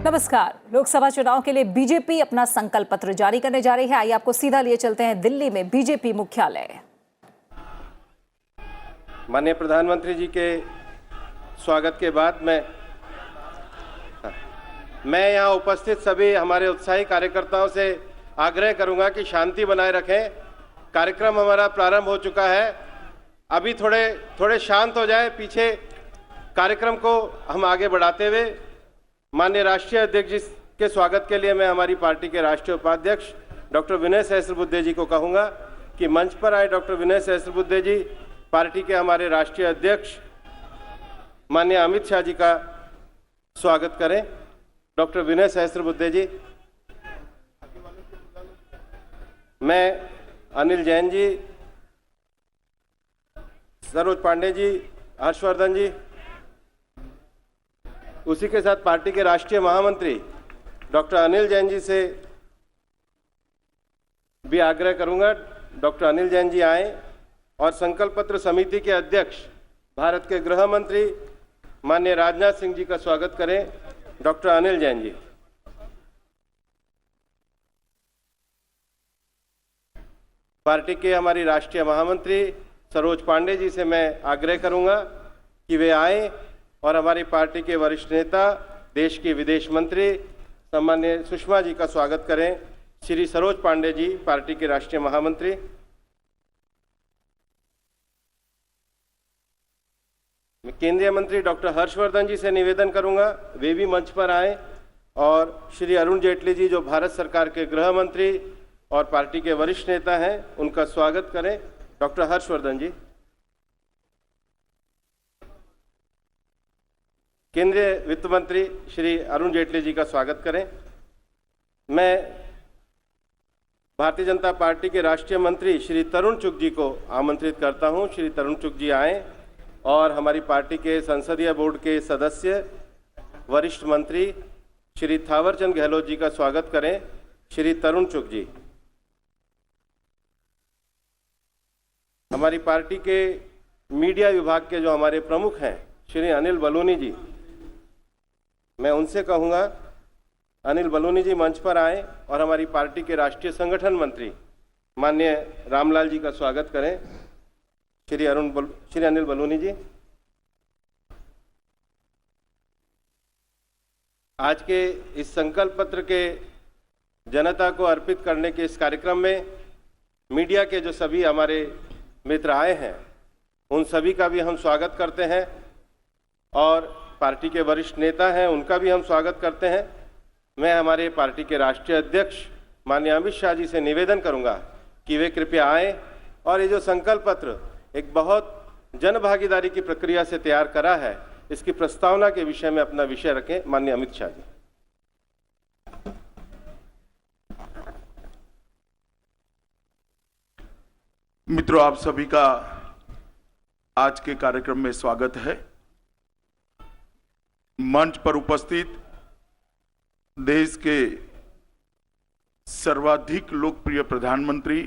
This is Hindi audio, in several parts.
नमस्कार। लोकसभा चुनाव के लिए बीजेपी अपना संकल्प पत्र जारी करने जा रही है। आइए आपको सीधा लिए चलते हैं दिल्ली में बीजेपी मुख्यालय। माननीय प्रधानमंत्री जी के स्वागत के बाद मैं यहां उपस्थित सभी हमारे उत्साही कार्यकर्ताओं से आग्रह करूंगा कि शांति बनाए रखें। कार्यक्रम हमारा प्रारंभ हो चुका है, अभी थोड़े शांत हो जाए। पीछे कार्यक्रम को हम आगे बढ़ाते हुए माननीय राष्ट्रीय अध्यक्ष जी के स्वागत के लिए मैं हमारी पार्टी के राष्ट्रीय उपाध्यक्ष डॉक्टर विनय सहस्त्रबुद्धे जी को कहूंगा कि मंच पर आए। डॉक्टर विनय सहस्त्रबुद्धे जी पार्टी के हमारे राष्ट्रीय अध्यक्ष माननीय अमित शाह जी का स्वागत करें। डॉक्टर विनय सहस्त्रबुद्धे जी, मैं अनिल जैन जी, सरोज पांडे जी, हर्षवर्धन जी, उसी के साथ पार्टी के राष्ट्रीय महामंत्री डॉक्टर अनिल जैन जी से भी आग्रह करूंगा। डॉक्टर अनिल जैन जी आए और संकल्प पत्र समिति के अध्यक्ष भारत के गृह मंत्री माननीय राजनाथ सिंह जी का स्वागत करें। डॉक्टर अनिल जैन जी। पार्टी के हमारी राष्ट्रीय महामंत्री सरोज पांडे जी से मैं आग्रह करूंगा कि वे आए और हमारी पार्टी के वरिष्ठ नेता, देश की विदेश मंत्री सम्माननीय सुषमा जी का स्वागत करें। श्री सरोज पांडे जी, पार्टी के राष्ट्रीय महामंत्री। मैं केंद्रीय मंत्री डॉक्टर हर्षवर्धन जी से निवेदन करूंगा वे भी मंच पर आए, और श्री अरुण जेटली जी जो भारत सरकार के गृह मंत्री और पार्टी के वरिष्ठ नेता हैं, उनका स्वागत करें। डॉक्टर हर्षवर्धन जी। केंद्रीय वित्त मंत्री श्री अरुण जेटली जी का स्वागत करें। मैं भारतीय जनता पार्टी के राष्ट्रीय मंत्री श्री तरुण चुग जी को आमंत्रित करता हूं। श्री तरुण चुग जी आए और हमारी पार्टी के संसदीय बोर्ड के सदस्य वरिष्ठ मंत्री श्री थावरचंद गहलोत जी का स्वागत करें। श्री तरुण चुग जी। हमारी पार्टी के मीडिया विभाग के जो हमारे प्रमुख हैं श्री अनिल बलूनी जी, मैं उनसे कहूंगा अनिल बलूनी जी मंच पर आए और हमारी पार्टी के राष्ट्रीय संगठन मंत्री माननीय रामलाल जी का स्वागत करें। श्री अनिल बलूनी जी। आज के इस संकल्प पत्र के जनता को अर्पित करने के इस कार्यक्रम में मीडिया के जो सभी हमारे मित्र आए हैं, उन सभी का भी हम स्वागत करते हैं, और पार्टी के वरिष्ठ नेता हैं उनका भी हम स्वागत करते हैं। मैं हमारे पार्टी के राष्ट्रीय अध्यक्ष माननीय अमित शाह जी से निवेदन करूंगा कि वे कृपया आए और ये जो संकल्प पत्र एक बहुत जन भागीदारी की प्रक्रिया से तैयार करा है, इसकी प्रस्तावना के विषय में अपना विषय रखें। माननीय अमित शाह जी। मित्रों, आप सभी का आज के कार्यक्रम में स्वागत है। मंच पर उपस्थित देश के सर्वाधिक लोकप्रिय प्रधानमंत्री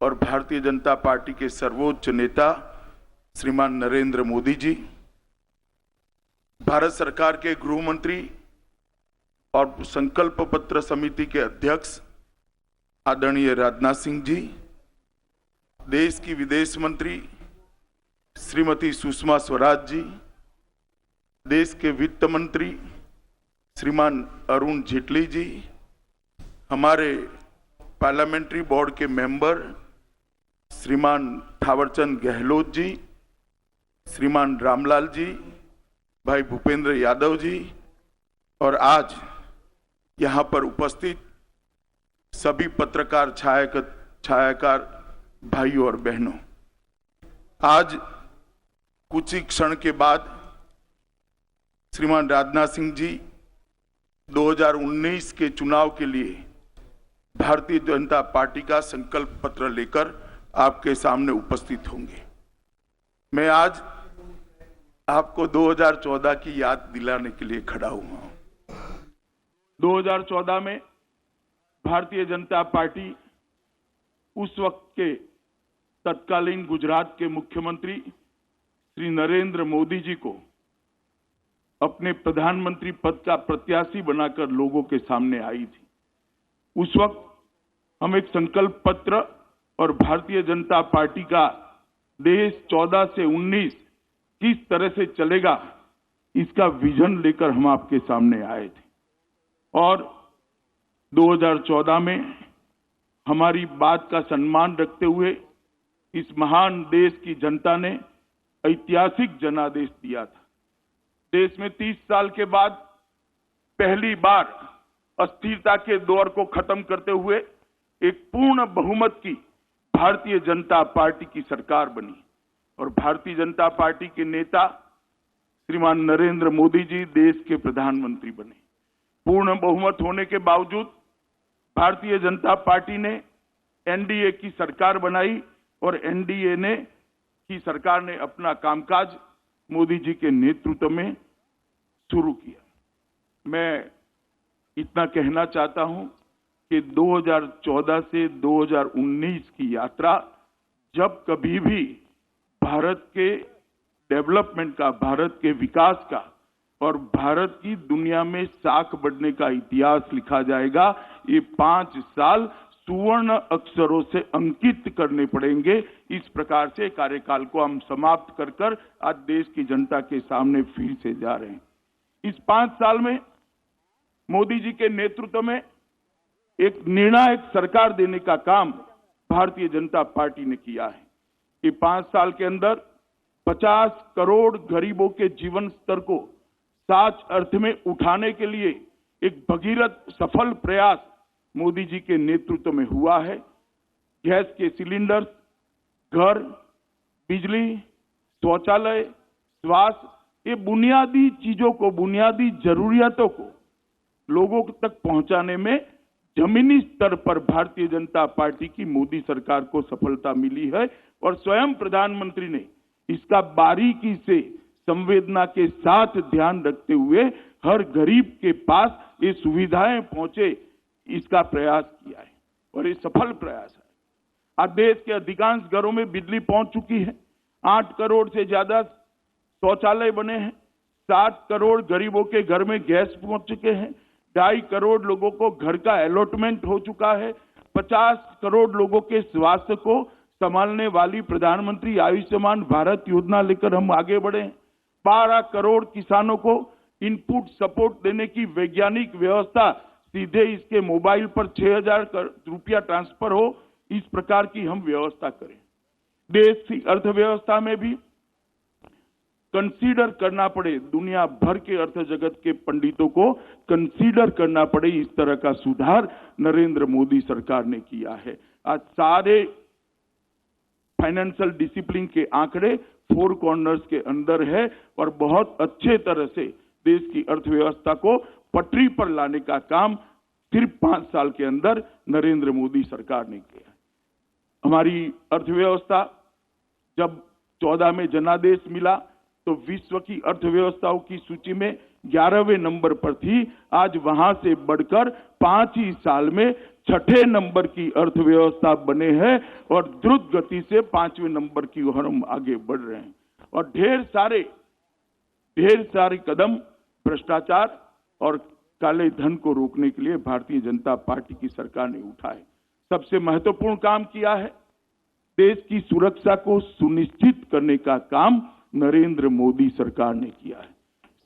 और भारतीय जनता पार्टी के सर्वोच्च नेता श्रीमान नरेंद्र मोदी जी, भारत सरकार के गृह मंत्री और संकल्प पत्र समिति के अध्यक्ष आदरणीय राजनाथ सिंह जी, देश की विदेश मंत्री श्रीमती सुषमा स्वराज जी, देश के वित्त मंत्री श्रीमान अरुण जेटली जी, हमारे पार्लियामेंट्री बोर्ड के मेंबर श्रीमान थावरचंद गहलोत जी, श्रीमान रामलाल जी, भाई भूपेंद्र यादव जी, और आज यहाँ पर उपस्थित सभी पत्रकार छायाकार भाइयों और बहनों, आज कुछ ही क्षण के बाद श्रीमान राजनाथ सिंह जी 2019 के चुनाव के लिए भारतीय जनता पार्टी का संकल्प पत्र लेकर आपके सामने उपस्थित होंगे। मैं आज आपको 2014 की याद दिलाने के लिए खड़ा हुआ हूं। 2014 में भारतीय जनता पार्टी उस वक्त के तत्कालीन गुजरात के मुख्यमंत्री श्री नरेंद्र मोदी जी को अपने प्रधानमंत्री पद का प्रत्याशी बनाकर लोगों के सामने आई थी। उस वक्त हम एक संकल्प पत्र और भारतीय जनता पार्टी का देश 14 से 19 किस तरह से चलेगा इसका विजन लेकर हम आपके सामने आए थे और 2014 में हमारी बात का सम्मान रखते हुए इस महान देश की जनता ने ऐतिहासिक जनादेश दिया था। देश में 30 साल के बाद पहली बार अस्थिरता के दौर को खत्म करते हुए एक पूर्ण बहुमत की भारतीय जनता पार्टी की सरकार बनी और भारतीय जनता पार्टी के नेता श्रीमान नरेंद्र मोदी जी देश के प्रधानमंत्री बने। पूर्ण बहुमत होने के बावजूद भारतीय जनता पार्टी ने एनडीए की सरकार बनाई और एनडीए की सरकार ने अपना कामकाज मोदी जी के नेतृत्व में शुरू किया। मैं इतना कहना चाहता हूं कि 2014 से 2019 की यात्रा जब कभी भी भारत के डेवलपमेंट का, भारत के विकास का और भारत की दुनिया में साख बढ़ने का इतिहास लिखा जाएगा, ये 5 साल सुवर्ण अक्षरों से अंकित करने पड़ेंगे। इस प्रकार से कार्यकाल को हम समाप्त कर आज देश की जनता के सामने फिर से जा रहे हैं। इस 5 साल में मोदी जी के नेतृत्व में एक निर्णायक सरकार देने का काम भारतीय जनता पार्टी ने किया है कि 5 साल के अंदर 50 करोड़ गरीबों के जीवन स्तर को सच अर्थ में उठाने के लिए एक भगीरथ सफल प्रयास मोदी जी के नेतृत्व में हुआ है। गैस के सिलेंडर, घर, बिजली, शौचालय, स्वास्थ्य, ये बुनियादी चीजों को, बुनियादी जरूरियातों को लोगों तक पहुंचाने में जमीनी स्तर पर भारतीय जनता पार्टी की मोदी सरकार को सफलता मिली है और स्वयं प्रधानमंत्री ने इसका बारीकी से संवेदना के साथ ध्यान रखते हुए हर गरीब के पास ये सुविधाएं पहुंचे, इसका प्रयास किया है और ये सफल प्रयास है। आज देश के अधिकांश घरों में बिजली पहुंच चुकी है। 8 करोड़ से ज्यादा शौचालय बने हैं। 7 करोड़ गरीबों के घर में गैस पहुंच चुके हैं। 2.5 करोड़ लोगों को घर का अलॉटमेंट हो चुका है। 50 करोड़ लोगों के स्वास्थ्य को संभालने वाली प्रधानमंत्री आयुष्मान भारत योजना लेकर हम आगे बढ़े हैं। 12 करोड़ किसानों को इनपुट सपोर्ट देने की वैज्ञानिक व्यवस्था, सीधे इसके मोबाइल पर 6,000 रुपया ट्रांसफर हो, इस प्रकार की हम व्यवस्था करें। देश की अर्थव्यवस्था में भी कंसीडर करना पड़े, दुनिया भर के अर्थ जगत के पंडितों को कंसीडर करना पड़े, इस तरह का सुधार नरेंद्र मोदी सरकार ने किया है। आज सारे फाइनेंशियल डिसिप्लिन के आंकड़े 4 कॉर्नर्स के अंदर है और बहुत अच्छे तरह से देश की अर्थव्यवस्था को पटरी पर लाने का काम सिर्फ 5 साल के अंदर नरेंद्र मोदी सरकार ने किया है। हमारी अर्थव्यवस्था जब 14 में जनादेश मिला तो विश्व की अर्थव्यवस्थाओं की सूची में 11वें नंबर पर थी। आज वहां से बढ़कर 5 ही साल में 6ठे नंबर की अर्थव्यवस्था बने हैं और द्रुत गति से 5वें नंबर की ओर हम आगे बढ़ रहे हैं और ढेर सारे कदम भ्रष्टाचार और काले धन को रोकने के लिए भारतीय जनता पार्टी की सरकार ने उठाए। सबसे महत्वपूर्ण काम किया है, देश की सुरक्षा को सुनिश्चित करने का काम नरेंद्र मोदी सरकार ने किया है।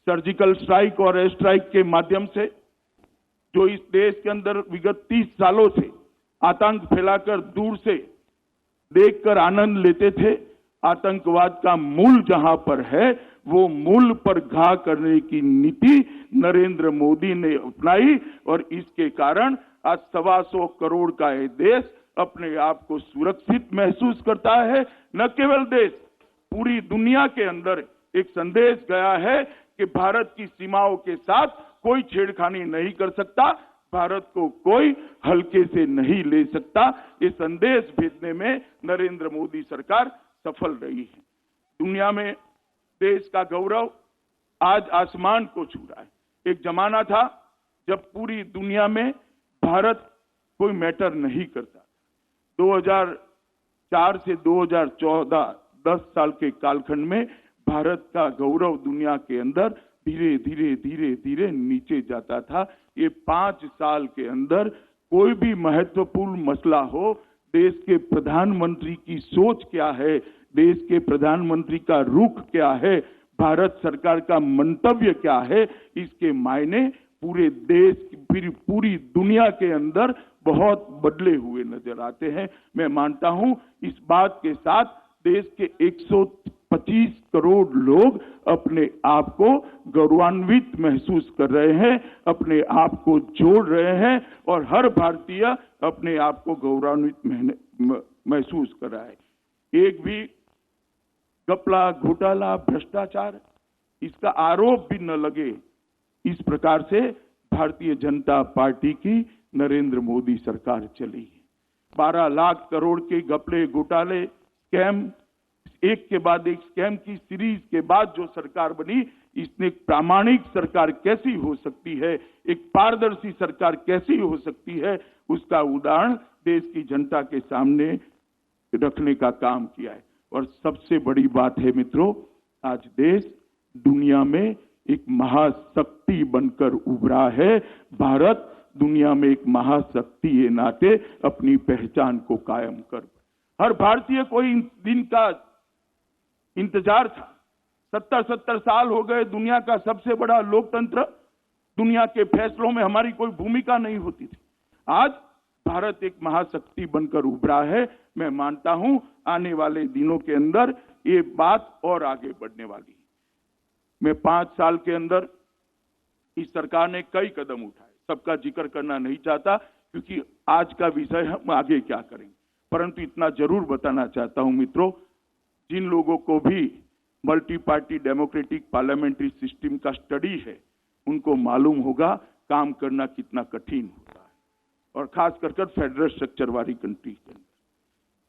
सर्जिकल स्ट्राइक और एयर स्ट्राइक के माध्यम से जो इस देश के अंदर विगत 30 सालों से आतंक फैलाकर दूर से देखकर आनंद लेते थे, आतंकवाद का मूल जहां पर है वो मूल पर घा करने की नीति नरेंद्र मोदी ने अपनाई और इसके कारण आज 125 करोड़ का ये देश अपने आप को सुरक्षित महसूस करता है। न केवल देश, पूरी दुनिया के अंदर एक संदेश गया है कि भारत की सीमाओं के साथ कोई छेड़खानी नहीं कर सकता, भारत को कोई हल्के से नहीं ले सकता। ये संदेश भेजने में नरेंद्र मोदी सरकार सफल रही है। दुनिया में देश का गौरव आज आसमान को छू रहा है। एक जमाना था जब पूरी दुनिया में भारत कोई मैटर नहीं करता। 2004 से 2014 10 साल के कालखंड में भारत का गौरव दुनिया के अंदर धीरे धीरे धीरे धीरे नीचे जाता था। ये 5 साल के अंदर कोई भी महत्वपूर्ण मसला हो, देश के प्रधानमंत्री की सोच क्या है, देश के प्रधानमंत्री का रुख क्या है, भारत सरकार का मंतव्य क्या है, इसके मायने पूरे देश फिर पूरी दुनिया के अंदर बहुत बदले हुए नजर आते हैं। मैं मानता हूं इस बात के साथ देश के 125 करोड़ लोग अपने आप को गौरवान्वित महसूस कर रहे हैं, अपने आप को जोड़ रहे हैं और हर भारतीय अपने आप को गौरवान्वित महसूस कर रहा है। एक भी घपला, घोटाला, भ्रष्टाचार इसका आरोप भी न लगे, इस प्रकार से भारतीय जनता पार्टी की नरेंद्र मोदी सरकार चली है। 12 लाख करोड़ के घपले, घोटाले, स्कैम, एक के बाद एक स्कैम की सीरीज के बाद जो सरकार बनी, इसने एक प्रामाणिक सरकार कैसी हो सकती है, एक पारदर्शी सरकार कैसी हो सकती है, उसका उदाहरण देश की जनता के सामने रखने का काम किया है। और सबसे बड़ी बात है मित्रों, आज देश दुनिया में एक महाशक्ति बनकर उभरा है। भारत दुनिया में एक महाशक्ति के नाते अपनी पहचान को कायम कर, हर भारतीय को इन दिन का इंतजार था। 70 साल हो गए, दुनिया का सबसे बड़ा लोकतंत्र, दुनिया के फैसलों में हमारी कोई भूमिका नहीं होती थी। आज भारत एक महाशक्ति बनकर उभरा है। मैं मानता हूं आने वाले दिनों के अंदर ये बात और आगे बढ़ने वाली है। मैं 5 साल के अंदर इस सरकार ने कई कदम उठाए, सबका जिक्र करना नहीं चाहता क्योंकि आज का विषय हम आगे क्या करेंगे, परंतु इतना जरूर बताना चाहता हूं मित्रों, जिन लोगों को भी multi party democratic parliamentary system का स्टडी है, उनको मालूम होगा काम करना कितना कठिन होता है, और खास कर फेडरल स्ट्रक्चर वाली कंट्री के अंदर।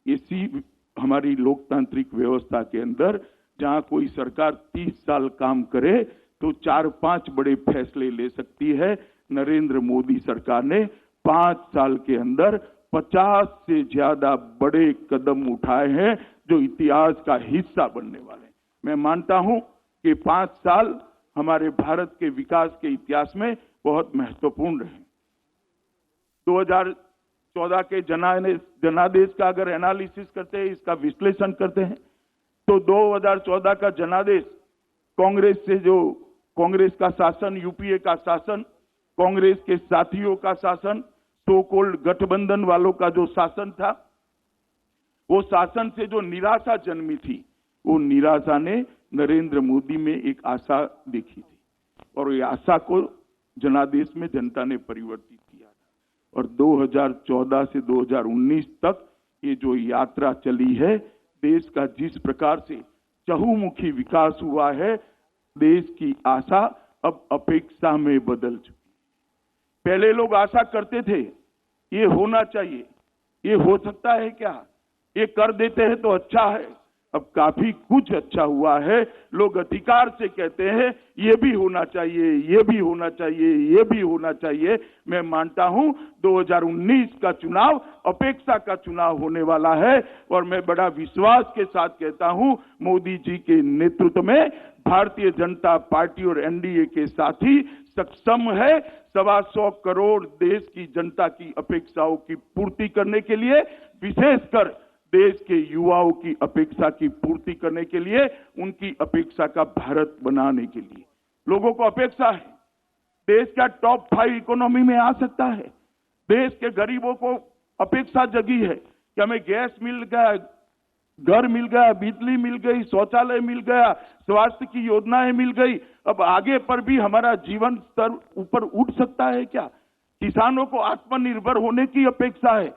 इसी हमारी लोकतांत्रिक व्यवस्था के अंदर जहां कोई सरकार 30 साल काम करे तो 4-5 बड़े फैसले ले सकती है, नरेंद्र मोदी सरकार ने 5 साल के अंदर 50 से ज्यादा बड़े कदम उठाए हैं जो इतिहास का हिस्सा बनने वाले हैं। मैं मानता हूं कि 5 साल हमारे भारत के विकास के इतिहास में बहुत महत्वपूर्ण रहे। 2014 के जनादेश का अगर एनालिसिस करते हैं, इसका विश्लेषण करते हैं, तो 2014 का जनादेश कांग्रेस से जो कांग्रेस का शासन, यूपीए का शासन, कांग्रेस के साथियों का शासन, सो कॉल्ड गठबंधन वालों का जो शासन था, वो शासन से जो निराशा जन्मी थी, वो निराशा ने नरेंद्र मोदी में एक आशा देखी थी और ये आशा को जनादेश में जनता ने परिवर्तित किया था। और 2014 से 2019 तक ये जो यात्रा चली है, देश का जिस प्रकार से चहुमुखी विकास हुआ है, देश की आशा अब अपेक्षा में बदल चुकी है। पहले लोग आशा करते थे ये होना चाहिए, ये हो सकता है क्या, ये कर देते हैं तो अच्छा है। अब काफी कुछ अच्छा हुआ है, लोग अधिकार से कहते हैं ये भी होना चाहिए, ये भी होना चाहिए, ये भी होना चाहिए। मैं मानता हूं 2019 का चुनाव अपेक्षा का चुनाव होने वाला है और मैं बड़ा विश्वास के साथ कहता हूं मोदी जी के नेतृत्व में भारतीय जनता पार्टी और एनडीए के साथी सक्षम है 125 करोड़ देश की जनता की अपेक्षाओं की पूर्ति करने के लिए, विशेषकर देश के युवाओं की अपेक्षा की पूर्ति करने के लिए, उनकी अपेक्षा का भारत बनाने के लिए। लोगों को अपेक्षा है देश का टॉप 5 इकोनॉमी में आ सकता है। देश के गरीबों को अपेक्षा जगी है कि हमें गैस मिल गया, घर मिल गया, बिजली मिल गई, शौचालय मिल गया, स्वास्थ्य की योजनाएं मिल गई। अब आगे पर भी हमारा जीवन स्तर ऊपर उठ सकता है क्या? किसानों को आत्मनिर्भर होने की अपेक्षा है।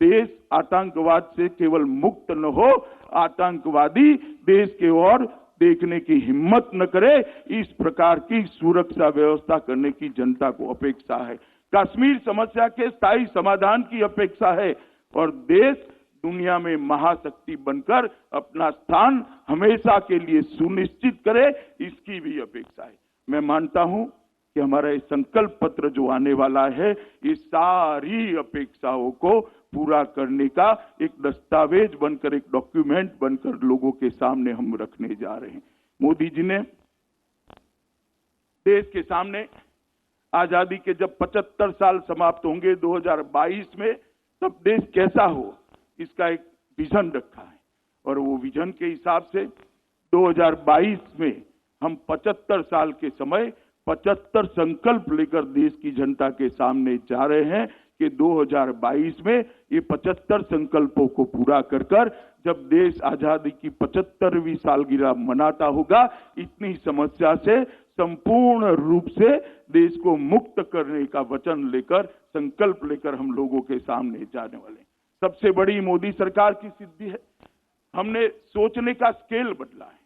देश आतंकवाद से केवल मुक्त न हो, आतंकवादी देश के ओर देखने की हिम्मत न करे, इस प्रकार की सुरक्षा व्यवस्था करने की जनता को अपेक्षा है। कश्मीर समस्या के स्थायी समाधान की अपेक्षा है और देश दुनिया में महाशक्ति बनकर अपना स्थान हमेशा के लिए सुनिश्चित करे, इसकी भी अपेक्षा है। मैं मानता हूं कि हमारा ये संकल्प पत्र जो आने वाला है, ये सारी अपेक्षाओं को पूरा करने का एक दस्तावेज बनकर, एक डॉक्यूमेंट बनकर लोगों के सामने हम रखने जा रहे हैं। मोदी जी ने देश के सामने आजादी के जब 75 साल समाप्त होंगे 2022 में, तब देश कैसा हो इसका एक विजन रखा है। और वो विजन के हिसाब से 2022 में हम 75 साल के समय 75 संकल्प लेकर देश की जनता के सामने जा रहे हैं कि 2022 में ये 75 संकल्पों को पूरा कर कर जब देश आजादी की 75वीं सालगिरह मनाता होगा, इतनी समस्या से संपूर्ण रूप से देश को मुक्त करने का वचन लेकर, संकल्प लेकर हम लोगों के सामने जाने वाले हैं। सबसे बड़ी मोदी सरकार की सिद्धि है, हमने सोचने का स्केल बदला है।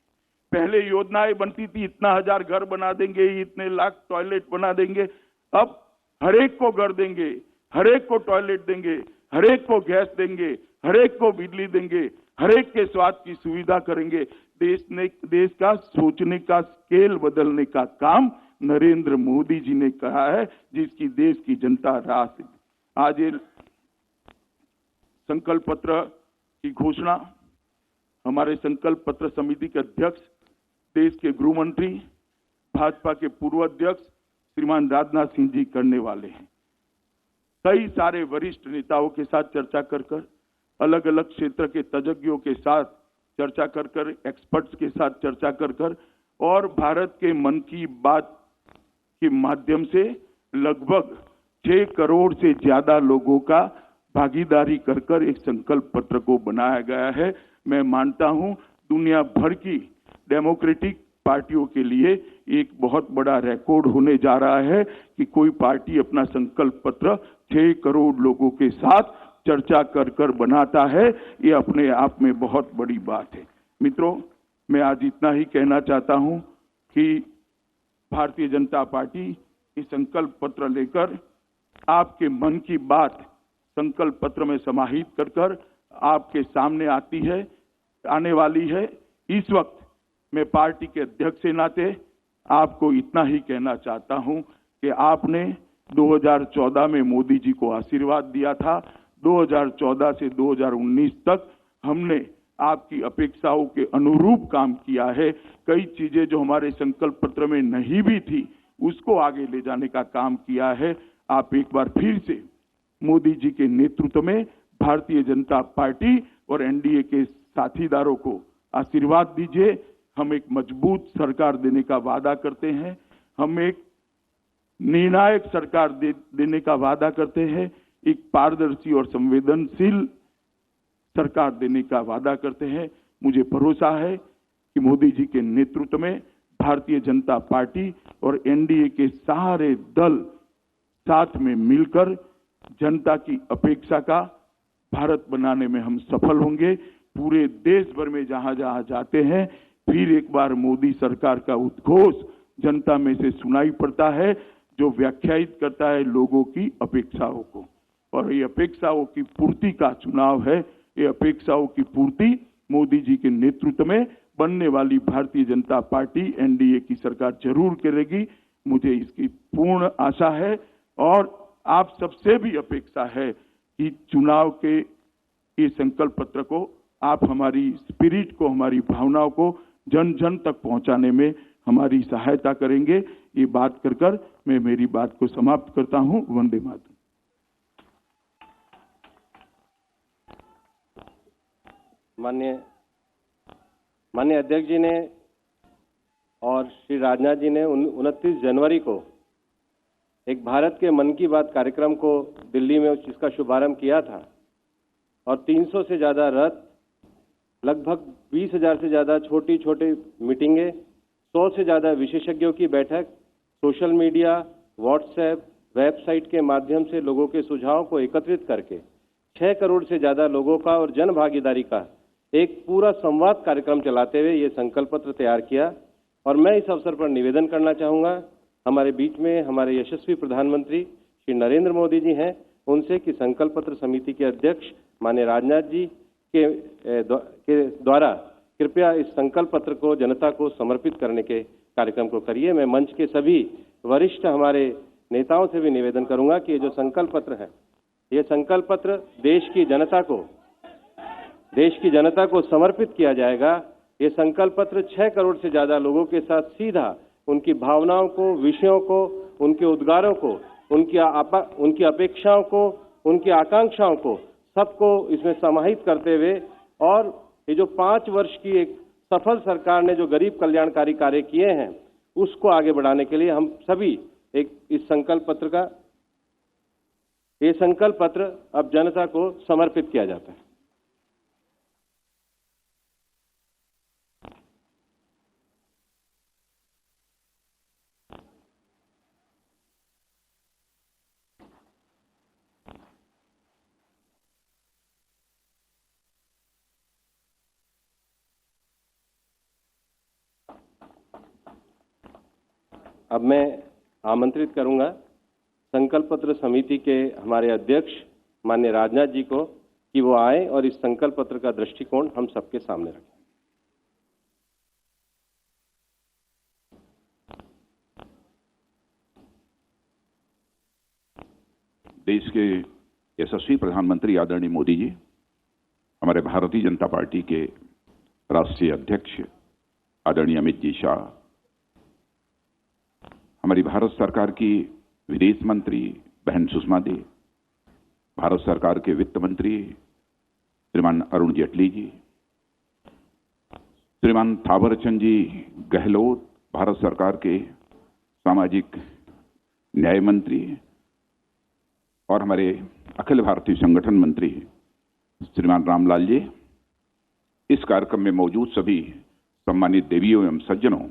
पहले योजनाएं बनती थी, इतना हजार घर बना देंगे, इतने लाख टॉयलेट बना देंगे। अब हरेक को घर देंगे, हरेक को टॉयलेट देंगे, हरेक को गैस देंगे, हरेक को बिजली देंगे, हरेक के स्वास्थ्य की सुविधा करेंगे। देश का सोचने का स्केल बदलने का काम नरेंद्र मोदी जी ने कहा है, जिसकी देश की जनता राह से आज ये संकल्प पत्र की घोषणा हमारे संकल्प पत्र समिति के अध्यक्ष, देश के गृह मंत्री, भाजपा के पूर्व अध्यक्ष श्रीमान राजनाथ सिंह जी करने वाले हैं। कई सारे वरिष्ठ नेताओं के साथ चर्चा कर अलग अलग क्षेत्र के तज्ञों के साथ चर्चा कर एक्सपर्ट्स के साथ चर्चा कर और भारत के मन की बात के माध्यम से लगभग 6 करोड़ से ज्यादा लोगों का भागीदारी कर एक संकल्प पत्र को बनाया गया है। मैं मानता हूं दुनिया भर की डेमोक्रेटिक पार्टियों के लिए एक बहुत बड़ा रिकॉर्ड होने जा रहा है कि कोई पार्टी अपना संकल्प पत्र 6 करोड़ लोगों के साथ चर्चा कर बनाता है। ये अपने आप में बहुत बड़ी बात है। मित्रों, मैं आज इतना ही कहना चाहता हूं कि भारतीय जनता पार्टी ये संकल्प पत्र लेकर आपके मन की बात संकल्प पत्र में समाहित कर आपके सामने आने वाली है। इस वक्त मैं पार्टी के अध्यक्ष के नाते आपको इतना ही कहना चाहता हूं कि आपने 2014 में मोदी जी को आशीर्वाद दिया था। 2014 से 2019 तक हमने आपकी अपेक्षाओं के अनुरूप काम किया है। कई चीजें जो हमारे संकल्प पत्र में नहीं भी थी उसको आगे ले जाने का काम किया है। आप एक बार फिर से मोदी जी के नेतृत्व में भारतीय जनता पार्टी और एनडीए के साथीदारों को आशीर्वाद दीजिए। हम एक मजबूत सरकार देने का वादा करते हैं, हम एक निर्णायक सरकार देने का वादा करते हैं, एक पारदर्शी और संवेदनशील सरकार देने का वादा करते हैं। मुझे भरोसा है कि मोदी जी के नेतृत्व में भारतीय जनता पार्टी और एनडीए के सारे दल साथ में मिलकर जनता की अपेक्षा का भारत बनाने में हम सफल होंगे। पूरे देश भर में जहां जहां जाते हैं फिर एक बार मोदी सरकार का उद्घोष जनता में से सुनाई पड़ता है, जो व्याख्यायित करता है लोगों की अपेक्षाओं को। और ये अपेक्षाओं की पूर्ति का चुनाव है। ये अपेक्षाओं की पूर्ति मोदी जी के नेतृत्व में बनने वाली भारतीय जनता पार्टी एनडीए की सरकार जरूर करेगी। मुझे इसकी पूर्ण आशा है और आप सबसे भी अपेक्षा है कि चुनाव के ये संकल्प पत्र को आप हमारी स्पिरिट को, हमारी भावनाओं को जन जन तक पहुंचाने में हमारी सहायता करेंगे। ये बात कर मैं मेरी बात को समाप्त करता हूं। वंदे मातरम। माननीय अध्यक्ष जी ने और श्री राजनाथ जी ने 29 जनवरी को एक भारत के मन की बात कार्यक्रम को दिल्ली में इसका शुभारंभ किया था और 300 से ज्यादा रथ, लगभग 20,000 से ज्यादा छोटी छोटी मीटिंगें, 100 से ज्यादा विशेषज्ञों की बैठक, सोशल मीडिया, व्हाट्सएप, वेबसाइट के माध्यम से लोगों के सुझावों को एकत्रित करके 6 करोड़ से ज्यादा लोगों का और जन भागीदारी का एक पूरा संवाद कार्यक्रम चलाते हुए ये संकल्प पत्र तैयार किया। और मैं इस अवसर पर निवेदन करना चाहूँगा, हमारे बीच में हमारे यशस्वी प्रधानमंत्री श्री नरेंद्र मोदी जी हैं, उनसे कि संकल्प पत्र समिति के अध्यक्ष माननीय राजनाथ जी के द्वारा कृपया इस संकल्प पत्र को जनता को समर्पित करने के कार्यक्रम को करिए। मैं मंच के सभी वरिष्ठ हमारे नेताओं से भी निवेदन करूंगा कि ये जो संकल्प पत्र है, ये संकल्प पत्र देश की जनता को समर्पित किया जाएगा। ये संकल्प पत्र 6 करोड़ से ज्यादा लोगों के साथ सीधा उनकी भावनाओं को, विषयों को, उनके उद्गारों को, उनकी अपेक्षाओं को, उनकी आकांक्षाओं को, सबको इसमें समाहित करते हुए और ये जो 5 वर्ष की एक सफल सरकार ने जो गरीब कल्याणकारी कार्य किए हैं उसको आगे बढ़ाने के लिए हम सभी एक इस संकल्प पत्र का ये संकल्प पत्र अब जनता को समर्पित किया जाता है। अब मैं आमंत्रित करूंगा संकल्प पत्र समिति के हमारे अध्यक्ष माननीय राजनाथ जी को कि वो आए और इस संकल्प पत्र का दृष्टिकोण हम सबके सामने रखें। देश के यशस्वी प्रधानमंत्री आदरणीय मोदी जी, हमारे भारतीय जनता पार्टी के राष्ट्रीय अध्यक्ष आदरणीय अमित जी शाह, हमारी भारत सरकार की विदेश मंत्री बहन सुषमा देवी, भारत सरकार के वित्त मंत्री श्रीमान अरुण जेटली जी, श्रीमान थावरचंद जी गहलोत, भारत सरकार के सामाजिक न्याय मंत्री, और हमारे अखिल भारतीय संगठन मंत्री श्रीमान रामलाल जी, इस कार्यक्रम में मौजूद सभी सम्मानित देवियों एवं सज्जनों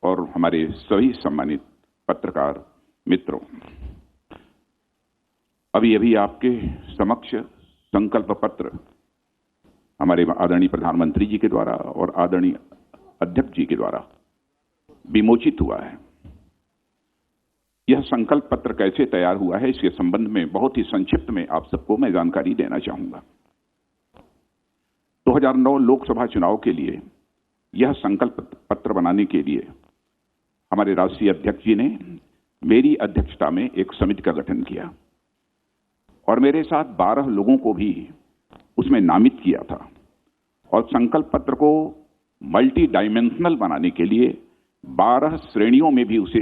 और हमारे सभी सम्मानित पत्रकार मित्रों, अभी अभी आपके समक्ष संकल्प पत्र हमारे आदरणीय प्रधानमंत्री जी के द्वारा और आदरणीय अध्यक्ष जी के द्वारा विमोचित हुआ है। यह संकल्प पत्र कैसे तैयार हुआ है इसके संबंध में बहुत ही संक्षिप्त में आप सबको मैं जानकारी देना चाहूंगा। 2009 लोकसभा चुनाव के लिए यह संकल्प पत्र बनाने के लिए हमारे राष्ट्रीय अध्यक्ष जी ने मेरी अध्यक्षता में एक समिति का गठन किया और मेरे साथ 12 लोगों को भी उसमें नामित किया था और संकल्प पत्र को मल्टी डायमेंशनल बनाने के लिए 12 श्रेणियों में भी उसे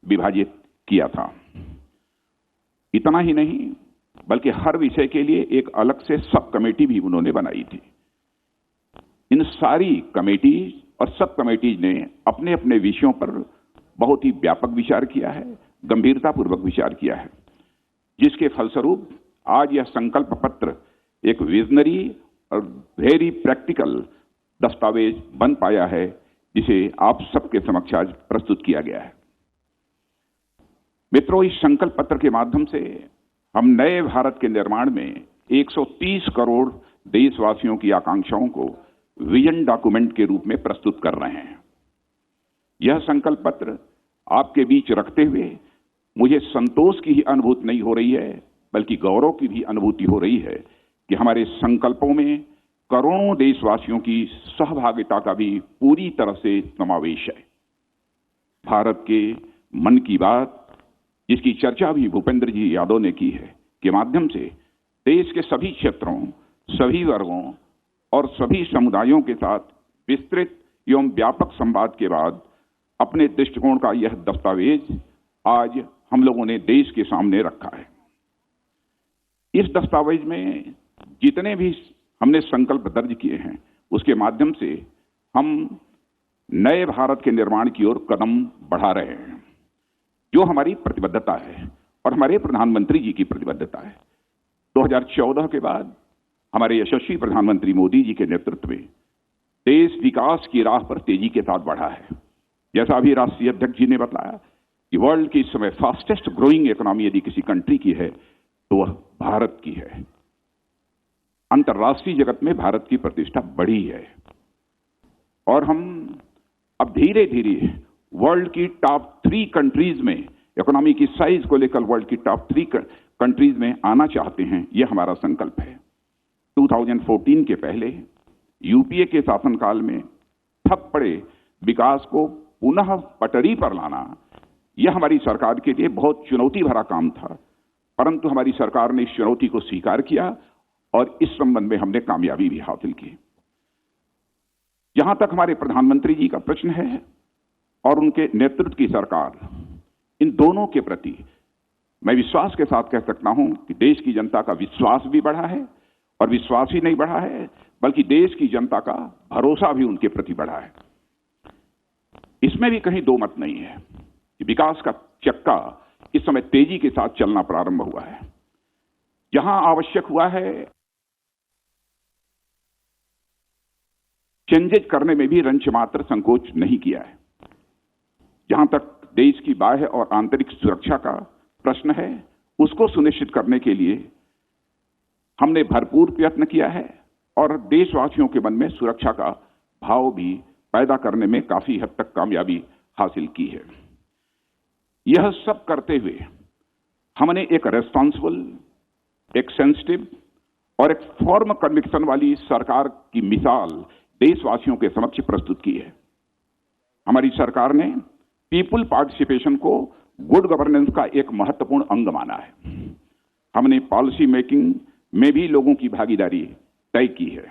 विभाजित किया था। इतना ही नहीं बल्कि हर विषय के लिए एक अलग से सब कमेटी भी उन्होंने बनाई थी। इन सारी कमेटीज और सब कमेटीज ने अपने अपने विषयों पर बहुत ही व्यापक विचार किया है, गंभीरतापूर्वक विचार किया है, जिसके फलस्वरूप आज यह संकल्प पत्र एक विजनरी और वेरी प्रैक्टिकल दस्तावेज बन पाया है, जिसे आप सबके समक्ष आज प्रस्तुत किया गया है। मित्रों, इस संकल्प पत्र के माध्यम से हम नए भारत के निर्माण में 130 करोड़ देशवासियों की आकांक्षाओं को विजन डॉक्यूमेंट के रूप में प्रस्तुत कर रहे हैं। यह संकल्प पत्र आपके बीच रखते हुए मुझे संतोष की ही अनुभूति नहीं हो रही है, बल्कि गौरव की भी अनुभूति हो रही है कि हमारे संकल्पों में करोड़ों देशवासियों की सहभागिता का भी पूरी तरह से समावेश है। भारत के मन की बात, जिसकी चर्चा भी भूपेंद्र जी यादव ने की है, के माध्यम से देश के सभी क्षेत्रों, सभी वर्गों और सभी समुदायों के साथ विस्तृत एवं व्यापक संवाद के बाद अपने दृष्टिकोण का यह दस्तावेज आज हम लोगों ने देश के सामने रखा है। इस दस्तावेज में जितने भी हमने संकल्प दर्ज किए हैं, उसके माध्यम से हम नए भारत के निर्माण की ओर कदम बढ़ा रहे हैं, जो हमारी प्रतिबद्धता है और हमारे प्रधानमंत्री जी की प्रतिबद्धता है। 2014 के बाद हमारे यशस्वी प्रधानमंत्री मोदी जी के नेतृत्व में देश विकास की राह पर तेजी के साथ बढ़ा है। जैसा अभी राष्ट्रीय अध्यक्ष जी ने बताया कि वर्ल्ड की इस समय फास्टेस्ट ग्रोइंग इकोनॉमी यदि किसी कंट्री की है तो वह भारत की है। अंतर्राष्ट्रीय जगत में भारत की प्रतिष्ठा बढ़ी है और हम अब धीरे धीरे वर्ल्ड की टॉप 3 कंट्रीज में, इकोनॉमी की साइज को लेकर वर्ल्ड की टॉप 3 कंट्रीज में आना चाहते हैं। यह हमारा संकल्प है। 2014 के पहले यूपीए के शासनकाल में ठप पड़े विकास को पुनः पटरी पर लाना, यह हमारी सरकार के लिए बहुत चुनौती भरा काम था, परंतु हमारी सरकार ने इस चुनौती को स्वीकार किया और इस संबंध में हमने कामयाबी भी हासिल की। जहां तक हमारे प्रधानमंत्री जी का प्रश्न है, और उनके नेतृत्व की सरकार, इन दोनों के प्रति मैं विश्वास के साथ कह सकता हूं कि देश की जनता का विश्वास भी बढ़ा है, और विश्वास ही नहीं बढ़ा है बल्कि देश की जनता का भरोसा भी उनके प्रति बढ़ा है। इसमें भी कहीं दो मत नहीं है कि विकास का चक्का इस समय तेजी के साथ चलना प्रारंभ हुआ है। जहां आवश्यक हुआ है चेंजेज करने में भी रंच मात्र संकोच नहीं किया है। जहां तक देश की बाह्य और आंतरिक सुरक्षा का प्रश्न है, उसको सुनिश्चित करने के लिए हमने भरपूर प्रयत्न किया है और देशवासियों के मन में सुरक्षा का भाव भी पैदा करने में काफी हद तक कामयाबी हासिल की है। यह सब करते हुए हमने एक रेस्पॉन्सिबल, एक सेंसिटिव और एक फॉर्म कन्विक्शन वाली सरकार की मिसाल देशवासियों के समक्ष प्रस्तुत की है। हमारी सरकार ने पीपल पार्टिसिपेशन को गुड गवर्नेंस का एक महत्वपूर्ण अंग माना है। हमने पॉलिसी मेकिंग में भी लोगों की भागीदारी तय की है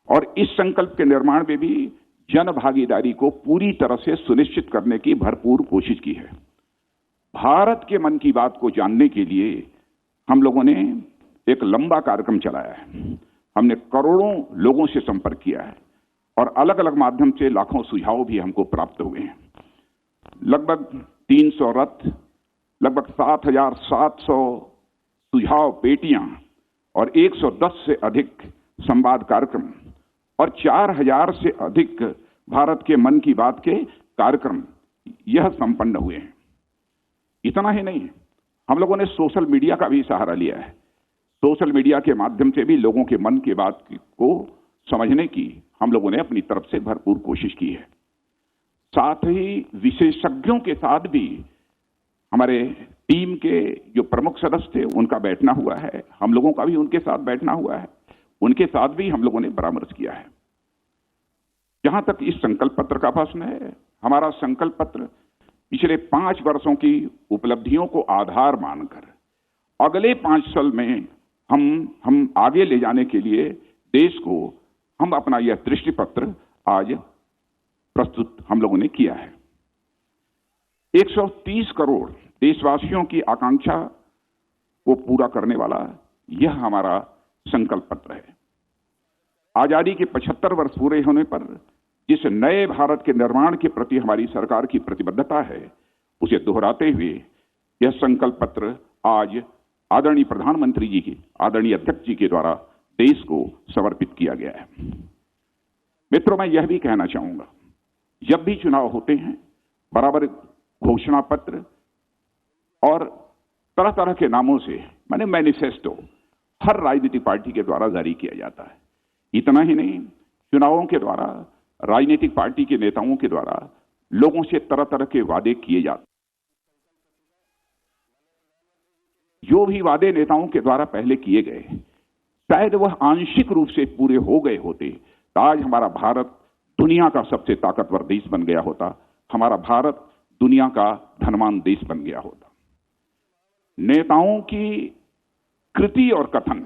और इस संकल्प के निर्माण में भी जन भागीदारी को पूरी तरह से सुनिश्चित करने की भरपूर कोशिश की है। भारत के मन की बात को जानने के लिए हम लोगों ने एक लंबा कार्यक्रम चलाया है। हमने करोड़ों लोगों से संपर्क किया है और अलग अलग माध्यम से लाखों सुझाव भी हमको प्राप्त हुए हैं। लगभग 300 रथ, लगभग 7,700 सुझाव पेटियां और 110 से अधिक संवाद कार्यक्रम और 4,000 से अधिक भारत के मन की बात के कार्यक्रम यह संपन्न हुए हैं। इतना ही नहीं, हम लोगों ने सोशल मीडिया का भी सहारा लिया है। सोशल मीडिया के माध्यम से भी लोगों के मन की बात को समझने की हम लोगों ने अपनी तरफ से भरपूर कोशिश की है। साथ ही विशेषज्ञों के साथ भी हमारे टीम के जो प्रमुख सदस्य थे उनका बैठना हुआ है, हम लोगों का भी उनके साथ बैठना हुआ है, उनके साथ भी हम लोगों ने परामर्श किया है। जहां तक इस संकल्प पत्र का प्रश्न है, हमारा संकल्प पत्र पिछले 5 वर्षों की उपलब्धियों को आधार मानकर अगले 5 साल में हम आगे ले जाने के लिए देश को हम अपना यह दृष्टि पत्र आज प्रस्तुत हम लोगों ने किया है। 130 करोड़ देशवासियों की आकांक्षा को पूरा करने वाला यह हमारा संकल्प पत्र है। आजादी के 75 वर्ष पूरे होने पर जिस नए भारत के निर्माण के प्रति हमारी सरकार की प्रतिबद्धता है, उसे दोहराते हुए यह संकल्प पत्र आज आदरणीय प्रधानमंत्री जी के, आदरणीय अध्यक्ष जी के द्वारा देश को समर्पित किया गया है। मित्रों, मैं यह भी कहना चाहूंगा, जब भी चुनाव होते हैं बराबर घोषणा पत्र और तरह तरह के नामों से माने मैनिफेस्टो हर राजनीतिक पार्टी के द्वारा जारी किया जाता है। इतना ही नहीं, चुनावों के द्वारा राजनीतिक पार्टी के नेताओं के द्वारा लोगों से तरह तरह के वादे किए जाते। जो भी वादे नेताओं के द्वारा पहले किए गए, शायद वह आंशिक रूप से पूरे हो गए होते तो आज हमारा भारत दुनिया का सबसे ताकतवर देश बन गया होता, हमारा भारत दुनिया का धनवान देश बन गया होता। नेताओं की कृति और कथन,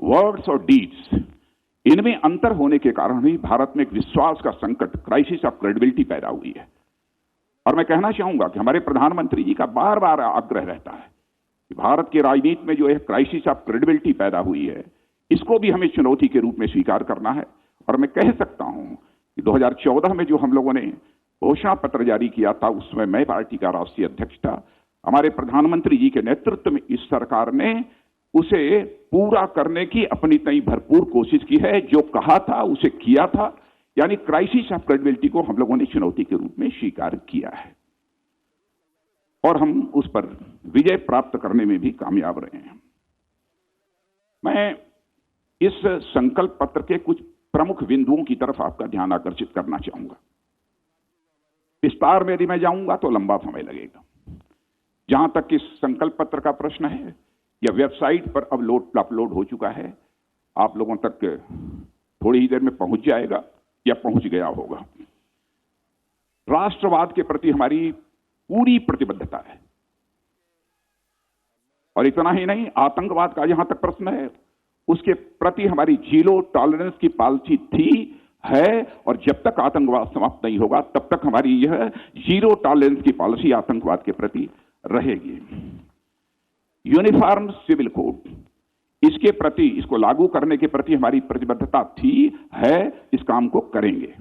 वर्ड्स और डीड्स, इनमें अंतर होने के कारण ही भारत में एक विश्वास का संकट, क्राइसिस ऑफ क्रेडिबिलिटी पैदा हुई है। और मैं कहना चाहूंगा कि हमारे प्रधानमंत्री जी का बार बार आग्रह रहता है कि भारत की राजनीति में जो एक क्राइसिस ऑफ क्रेडिबिलिटी पैदा हुई है, इसको भी हमें चुनौती के रूप में स्वीकार करना है। और मैं कह सकता हूं कि 2014 में जो हम लोगों ने घोषणा पत्र जारी किया था, उसमें मैं पार्टी का राष्ट्रीय अध्यक्ष था। हमारे प्रधानमंत्री जी के नेतृत्व में इस सरकार ने उसे पूरा करने की अपनी तय भरपूर कोशिश की है। जो कहा था उसे किया था, यानी क्राइसिस ऑफ क्रेडिबिलिटी को हम लोगों ने चुनौती के रूप में स्वीकार किया है और हम उस पर विजय प्राप्त करने में भी कामयाब रहे हैं। मैं इस संकल्प पत्र के कुछ प्रमुख बिंदुओं की तरफ आपका ध्यान आकर्षित करना चाहूंगा। विस्तार में यदि मैं जाऊंगा तो लंबा समय लगेगा। जहां तक इस संकल्प पत्र का प्रश्न है, यह वेबसाइट पर अब अपलोड हो चुका है, आप लोगों तक थोड़ी ही देर में पहुंच जाएगा या पहुंच गया होगा। राष्ट्रवाद के प्रति हमारी पूरी प्रतिबद्धता है और इतना ही नहीं, आतंकवाद का जहां तक प्रश्न है, उसके प्रति हमारी जीरो टॉलरेंस की पॉलिसी थी है, और जब तक आतंकवाद समाप्त नहीं होगा तब तक हमारी यह जीरो टॉलरेंस की पॉलिसी आतंकवाद के प्रति रहेगी। यूनिफॉर्म सिविल कोड, इसके प्रति, इसको लागू करने के प्रति हमारी प्रतिबद्धता थी, है, इस काम को करेंगे।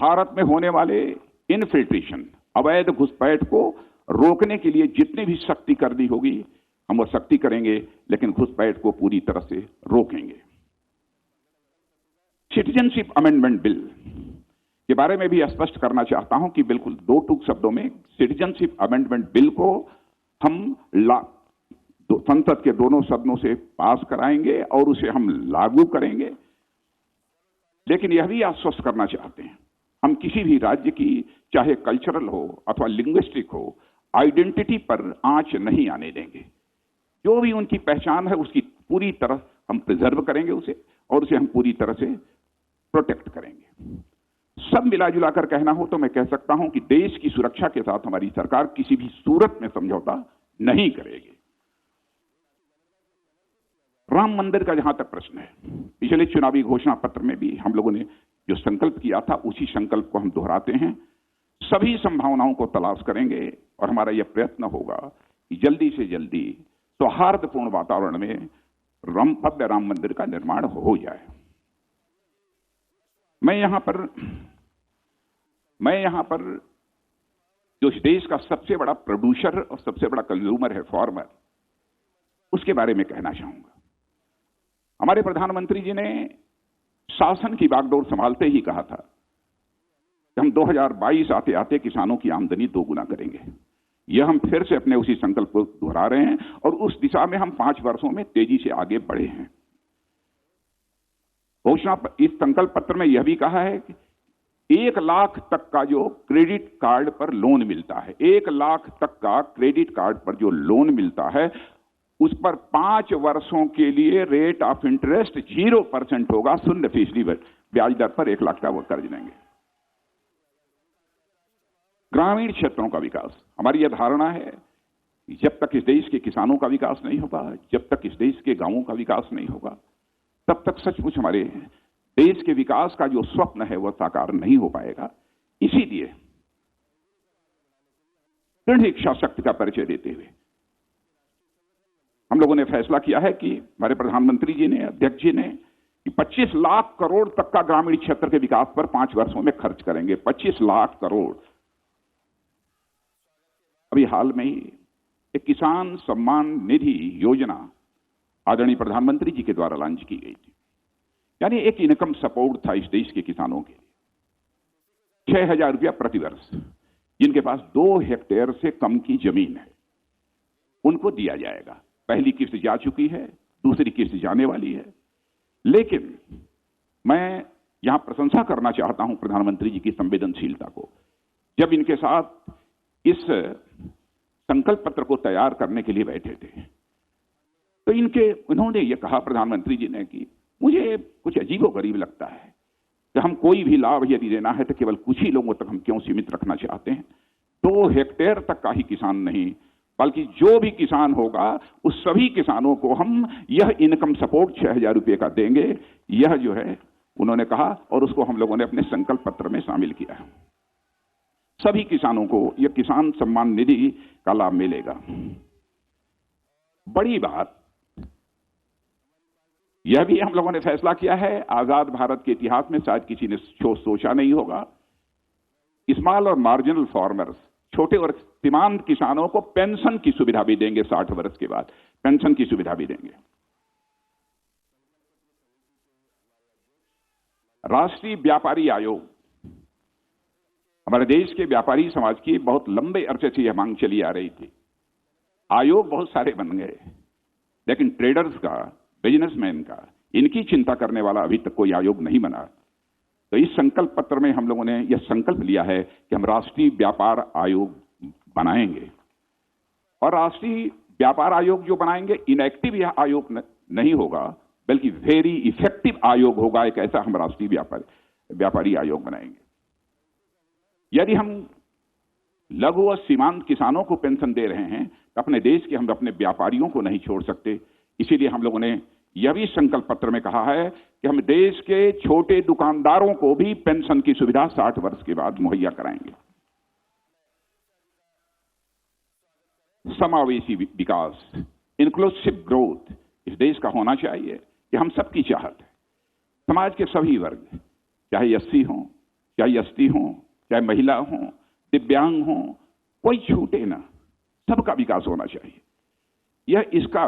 भारत में होने वाले इनफिल्ट्रेशन, अवैध घुसपैठ को रोकने के लिए जितनी भी सख्ती करनी होगी हम वो सख्ती करेंगे, लेकिन घुसपैठ को पूरी तरह से रोकेंगे। सिटीजनशिप अमेंडमेंट बिल के बारे में भी स्पष्ट करना चाहता हूं कि बिल्कुल दो टूक शब्दों में सिटीजनशिप अमेंडमेंट बिल को हम संसद के दोनों सदनों से पास कराएंगे और उसे हम लागू करेंगे। लेकिन यह भी आश्वस्त करना चाहते हैं, हम किसी भी राज्य की, चाहे कल्चरल हो अथवा लिंग्विस्टिक हो, आइडेंटिटी पर आंच नहीं आने देंगे। जो भी उनकी पहचान है उसकी पूरी तरह हम प्रिजर्व करेंगे उसे, और उसे हम पूरी तरह से प्रोटेक्ट करेंगे। सब मिला जुला कर कहना हो तो मैं कह सकता हूं कि देश की सुरक्षा के साथ हमारी सरकार किसी भी सूरत में समझौता नहीं करेगी। राम मंदिर का जहां तक प्रश्न है, पिछले चुनावी घोषणा पत्र में भी हम लोगों ने जो संकल्प किया था उसी संकल्प को हम दोहराते हैं। सभी संभावनाओं को तलाश करेंगे और हमारा यह प्रयत्न होगा कि जल्दी से जल्दी सौहार्दपूर्ण वातावरण में भव्य राम मंदिर का निर्माण हो जाए। मैं यहां पर जो इस देश का सबसे बड़ा प्रोड्यूसर और सबसे बड़ा कंज्यूमर है, फार्मर, उसके बारे में कहना चाहूंगा। हमारे प्रधानमंत्री जी ने शासन की बागडोर संभालते ही कहा था कि हम 2022 आते आते किसानों की आमदनी दोगुना करेंगे। यह हम फिर से अपने उसी संकल्प को दोहरा रहे हैं और उस दिशा में हम 5 वर्षों में तेजी से आगे बढ़े हैं। घोषणा इस संकल्प पत्र में यह भी कहा है कि 1 लाख तक का जो क्रेडिट कार्ड पर लोन मिलता है, 1 लाख तक का क्रेडिट कार्ड पर जो लोन मिलता है उस पर 5 वर्षों के लिए रेट ऑफ इंटरेस्ट 0% होगा, 0% ब्याज दर पर 1 लाख का वो कर्ज लेंगे। ग्रामीण क्षेत्रों का विकास, हमारी यह धारणा है कि जब तक इस देश के किसानों का विकास नहीं होगा, जब तक इस देश के गांवों का विकास नहीं होगा, तब तक सचमुच हमारे देश के विकास का जो स्वप्न है वह साकार नहीं हो पाएगा। इसीलिए दृढ़ इच्छा शक्ति का परिचय देते हुए हम लोगों ने फैसला किया है कि हमारे प्रधानमंत्री जी ने, अध्यक्ष जी ने, कि 25 लाख करोड़ तक का ग्रामीण क्षेत्र के विकास पर 5 वर्षों में खर्च करेंगे। 25 लाख करोड़। अभी हाल में ही एक किसान सम्मान निधि योजना आदरणीय प्रधानमंत्री जी के द्वारा लॉन्च की गई थी। यानी एक इनकम सपोर्ट था इस देश के किसानों के लिए। 6,000 रुपया प्रति वर्ष, जिनके पास 2 हेक्टेयर से कम की जमीन है, उनको दिया जाएगा। पहली किस्त जा चुकी है, दूसरी किस्त जाने वाली है। लेकिन मैं यहां प्रशंसा करना चाहता हूं प्रधानमंत्री जी की संवेदनशीलता को। जब इनके साथ इस संकल्प पत्र को तैयार करने के लिए बैठे थे तो उन्होंने ये कहा, प्रधानमंत्री जी ने, कि मुझे कुछ अजीबोगरीब लगता है कि हम कोई भी लाभ यदि देना है तो केवल कुछ ही लोगों तक हम क्यों सीमित रखना चाहते हैं। 2 हेक्टेयर तक का ही किसान नहीं, बल्कि जो भी किसान होगा उस सभी किसानों को हम यह इनकम सपोर्ट 6,000 रुपये का देंगे। यह जो है उन्होंने कहा और उसको हम लोगों ने अपने संकल्प पत्र में शामिल किया है। सभी किसानों को यह किसान सम्मान निधि का लाभ मिलेगा। बड़ी बात यह भी हम लोगों ने फैसला किया है, आजाद भारत के इतिहास में शायद किसी ने सोचा नहीं होगा, स्मॉल और मार्जिनल फार्मर्स, छोटे और सीमांत किसानों को पेंशन की सुविधा भी देंगे। 60 वर्ष के बाद पेंशन की सुविधा भी देंगे। राष्ट्रीय व्यापारी आयोग, हमारे देश के व्यापारी समाज की बहुत लंबे अरसे से यह मांग चली आ रही थी। आयोग बहुत सारे बन गए, लेकिन ट्रेडर्स का, बिजनेसमैन का, इनकी चिंता करने वाला अभी तक कोई आयोग नहीं बना। तो इस संकल्प पत्र में हम लोगों ने यह संकल्प लिया है कि हम राष्ट्रीय व्यापार आयोग बनाएंगे। और राष्ट्रीय व्यापार आयोग जो बनाएंगे, इनएक्टिव यह आयोग नहीं होगा, बल्कि वेरी इफेक्टिव आयोग होगा। एक ऐसा हम राष्ट्रीय व्यापारी आयोग बनाएंगे। यदि हम लघु और सीमांत किसानों को पेंशन दे रहे हैं तो अपने देश के हम अपने व्यापारियों को नहीं छोड़ सकते। इसीलिए हम लोगों ने यह भी संकल्प पत्र में कहा है कि हम देश के छोटे दुकानदारों को भी पेंशन की सुविधा 60 वर्ष के बाद मुहैया कराएंगे। समावेशी विकास, इंक्लूसिव ग्रोथ इस देश का होना चाहिए कि हम सबकी चाहत है। समाज के सभी वर्ग, चाहे एससी हो, चाहे एसटी हो, चाहे महिला हो, दिव्यांग हो, कोई छूटे ना, सबका विकास होना चाहिए। यह इसका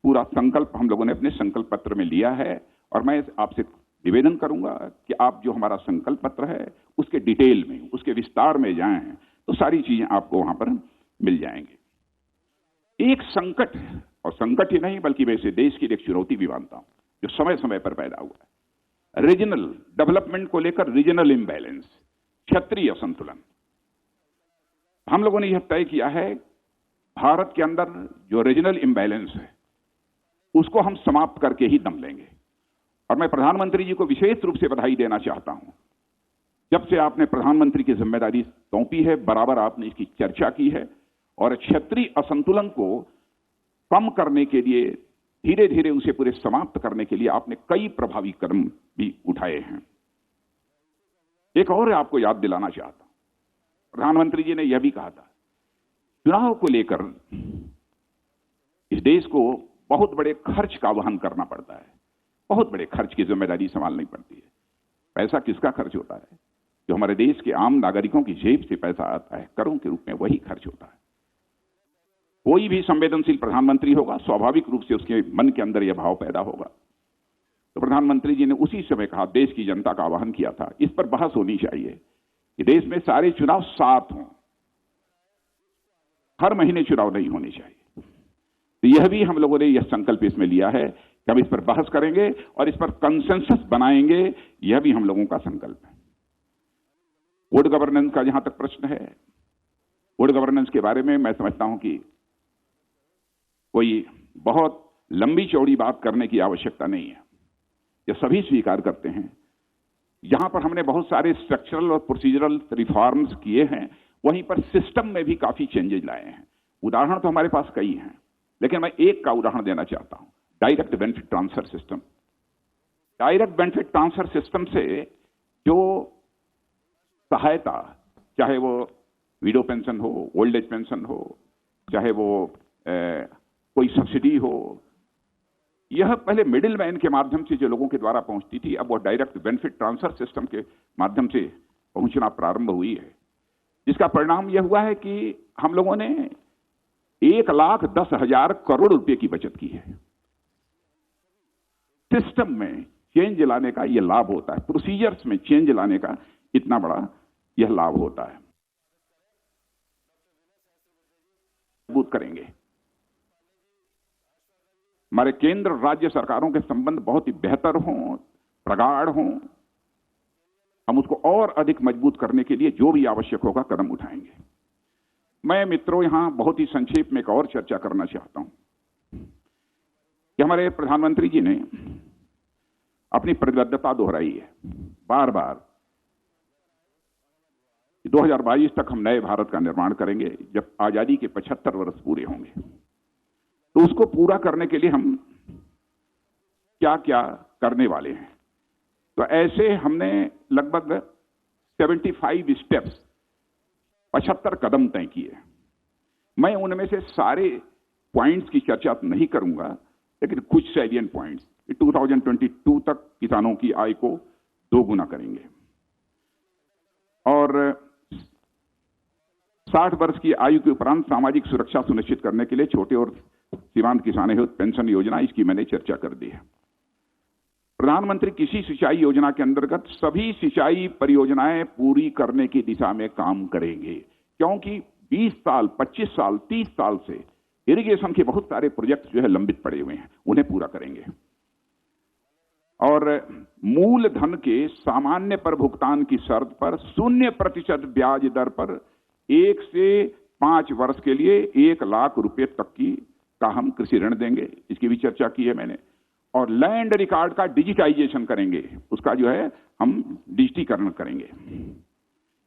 पूरा संकल्प हम लोगों ने अपने संकल्प पत्र में लिया है और मैं आपसे निवेदन करूंगा कि आप जो हमारा संकल्प पत्र है उसके डिटेल में, उसके विस्तार में जाएं तो सारी चीजें आपको वहां पर मिल जाएंगे। एक संकट, और संकट ही नहीं बल्कि मैं इसे देश की एक चुनौती भी मानता हूं जो समय समय पर पैदा हुआ है, रीजनल डेवलपमेंट को लेकर रीजनल इम्बैलेंस, क्षेत्रीय असंतुलन। हम लोगों ने यह तय किया है भारत के अंदर जो रीजनल इम्बैलेंस है उसको हम समाप्त करके ही दम लेंगे। और मैं प्रधानमंत्री जी को विशेष रूप से बधाई देना चाहता हूं। जब से आपने प्रधानमंत्री की जिम्मेदारी सौंपी है, बराबर आपने इसकी चर्चा की है और क्षेत्रीय असंतुलन को कम करने के लिए, धीरे धीरे उसे पूरे समाप्त करने के लिए आपने कई प्रभावी कदम भी उठाए हैं। एक और आपको याद दिलाना चाहता हूं, प्रधानमंत्री जी ने यह भी कहा था, चुनाव को लेकर इस देश को बहुत बड़े खर्च का वहन करना पड़ता है, बहुत बड़े खर्च की जिम्मेदारी संभालनी पड़ती है। पैसा किसका खर्च होता है? जो हमारे देश के आम नागरिकों की जेब से पैसा आता है, करों के रूप में, वही खर्च होता है। कोई भी संवेदनशील प्रधानमंत्री होगा, स्वाभाविक रूप से उसके मन के अंदर यह भाव पैदा होगा। तो प्रधानमंत्री जी ने उसी समय कहा, देश की जनता का आह्वान किया था, इस पर बहस होनी चाहिए कि देश में सारे चुनाव साथ हों, हर महीने चुनाव नहीं होने चाहिए। तो यह भी हम लोगों ने यह संकल्प इसमें लिया है कि हम इस पर बहस करेंगे और इस पर कंसेंसस बनाएंगे, यह भी हम लोगों का संकल्प है। गुड गवर्नेंस का जहां तक प्रश्न है, गुड गवर्नेंस के बारे में मैं समझता हूं कि कोई बहुत लंबी चौड़ी बात करने की आवश्यकता नहीं है, यह सभी स्वीकार करते हैं। जहां पर हमने बहुत सारे स्ट्रक्चरल और प्रोसीजरल रिफॉर्म्स किए हैं, वहीं पर सिस्टम में भी काफी चेंजेस लाए हैं। उदाहरण तो हमारे पास कई हैं, लेकिन मैं एक का उदाहरण देना चाहता हूं, direct benefit transfer system. Direct benefit transfer system से जो सहायता, चाहे वो विडो पेंशन हो, ओल्ड एज पेंशन हो, चाहे वो कोई सब्सिडी हो, यह पहले मिडिल मैन के माध्यम से जो लोगों के द्वारा पहुंचती थी, अब वो डायरेक्ट बेनिफिट ट्रांसफर सिस्टम के माध्यम से पहुंचना प्रारंभ हुई है। जिसका परिणाम यह हुआ है कि हम लोगों ने 1,10,000 करोड़ रुपए की बचत की है। सिस्टम में चेंज लाने का यह लाभ होता है, प्रोसीजर्स में चेंज लाने का इतना बड़ा यह लाभ होता है। मजबूत करेंगे। हमारे केंद्र राज्य सरकारों के संबंध बहुत ही बेहतर हों, प्रगाढ़ हों। हम उसको और अधिक मजबूत करने के लिए जो भी आवश्यक होगा कदम उठाएंगे। मैं मित्रों यहां बहुत ही संक्षेप में एक और चर्चा करना चाहता हूं कि हमारे प्रधानमंत्री जी ने अपनी प्रतिबद्धता दोहराई है बार बार। 2022 तक हम नए भारत का निर्माण करेंगे, जब आजादी के 75 वर्ष पूरे होंगे। तो उसको पूरा करने के लिए हम क्या क्या करने वाले हैं? तो ऐसे हमने लगभग 75 स्टेप्स, 75 कदम तय किए। मैं उनमें से सारे पॉइंट्स की चर्चा नहीं करूंगा, लेकिन कुछ सैलिएंट पॉइंट्स। 2022 तक किसानों की आय को 2 गुना करेंगे और 60 वर्ष की आयु के उपरांत सामाजिक सुरक्षा सुनिश्चित करने के लिए छोटे और सीमांत किसान हेतु पेंशन योजना, इसकी मैंने चर्चा कर दी है। प्रधानमंत्री कृषि सिंचाई योजना के अंतर्गत सभी सिंचाई परियोजनाएं पूरी करने की दिशा में काम करेंगे, क्योंकि 20 साल, 25 साल, 30 साल से इरिगेशन के बहुत सारे प्रोजेक्ट जो है लंबित पड़े हुए हैं, उन्हें पूरा करेंगे। और मूलधन के सामान्य पर भुगतान की शर्त पर 0% ब्याज दर पर 1 से 5 वर्ष के लिए 1 लाख रुपए तक का हम कृषि ऋण देंगे, इसकी भी चर्चा की है मैंने। और लैंड रिकॉर्ड का डिजिटाइजेशन करेंगे, उसका जो है हम डिजिटीकरण करेंगे।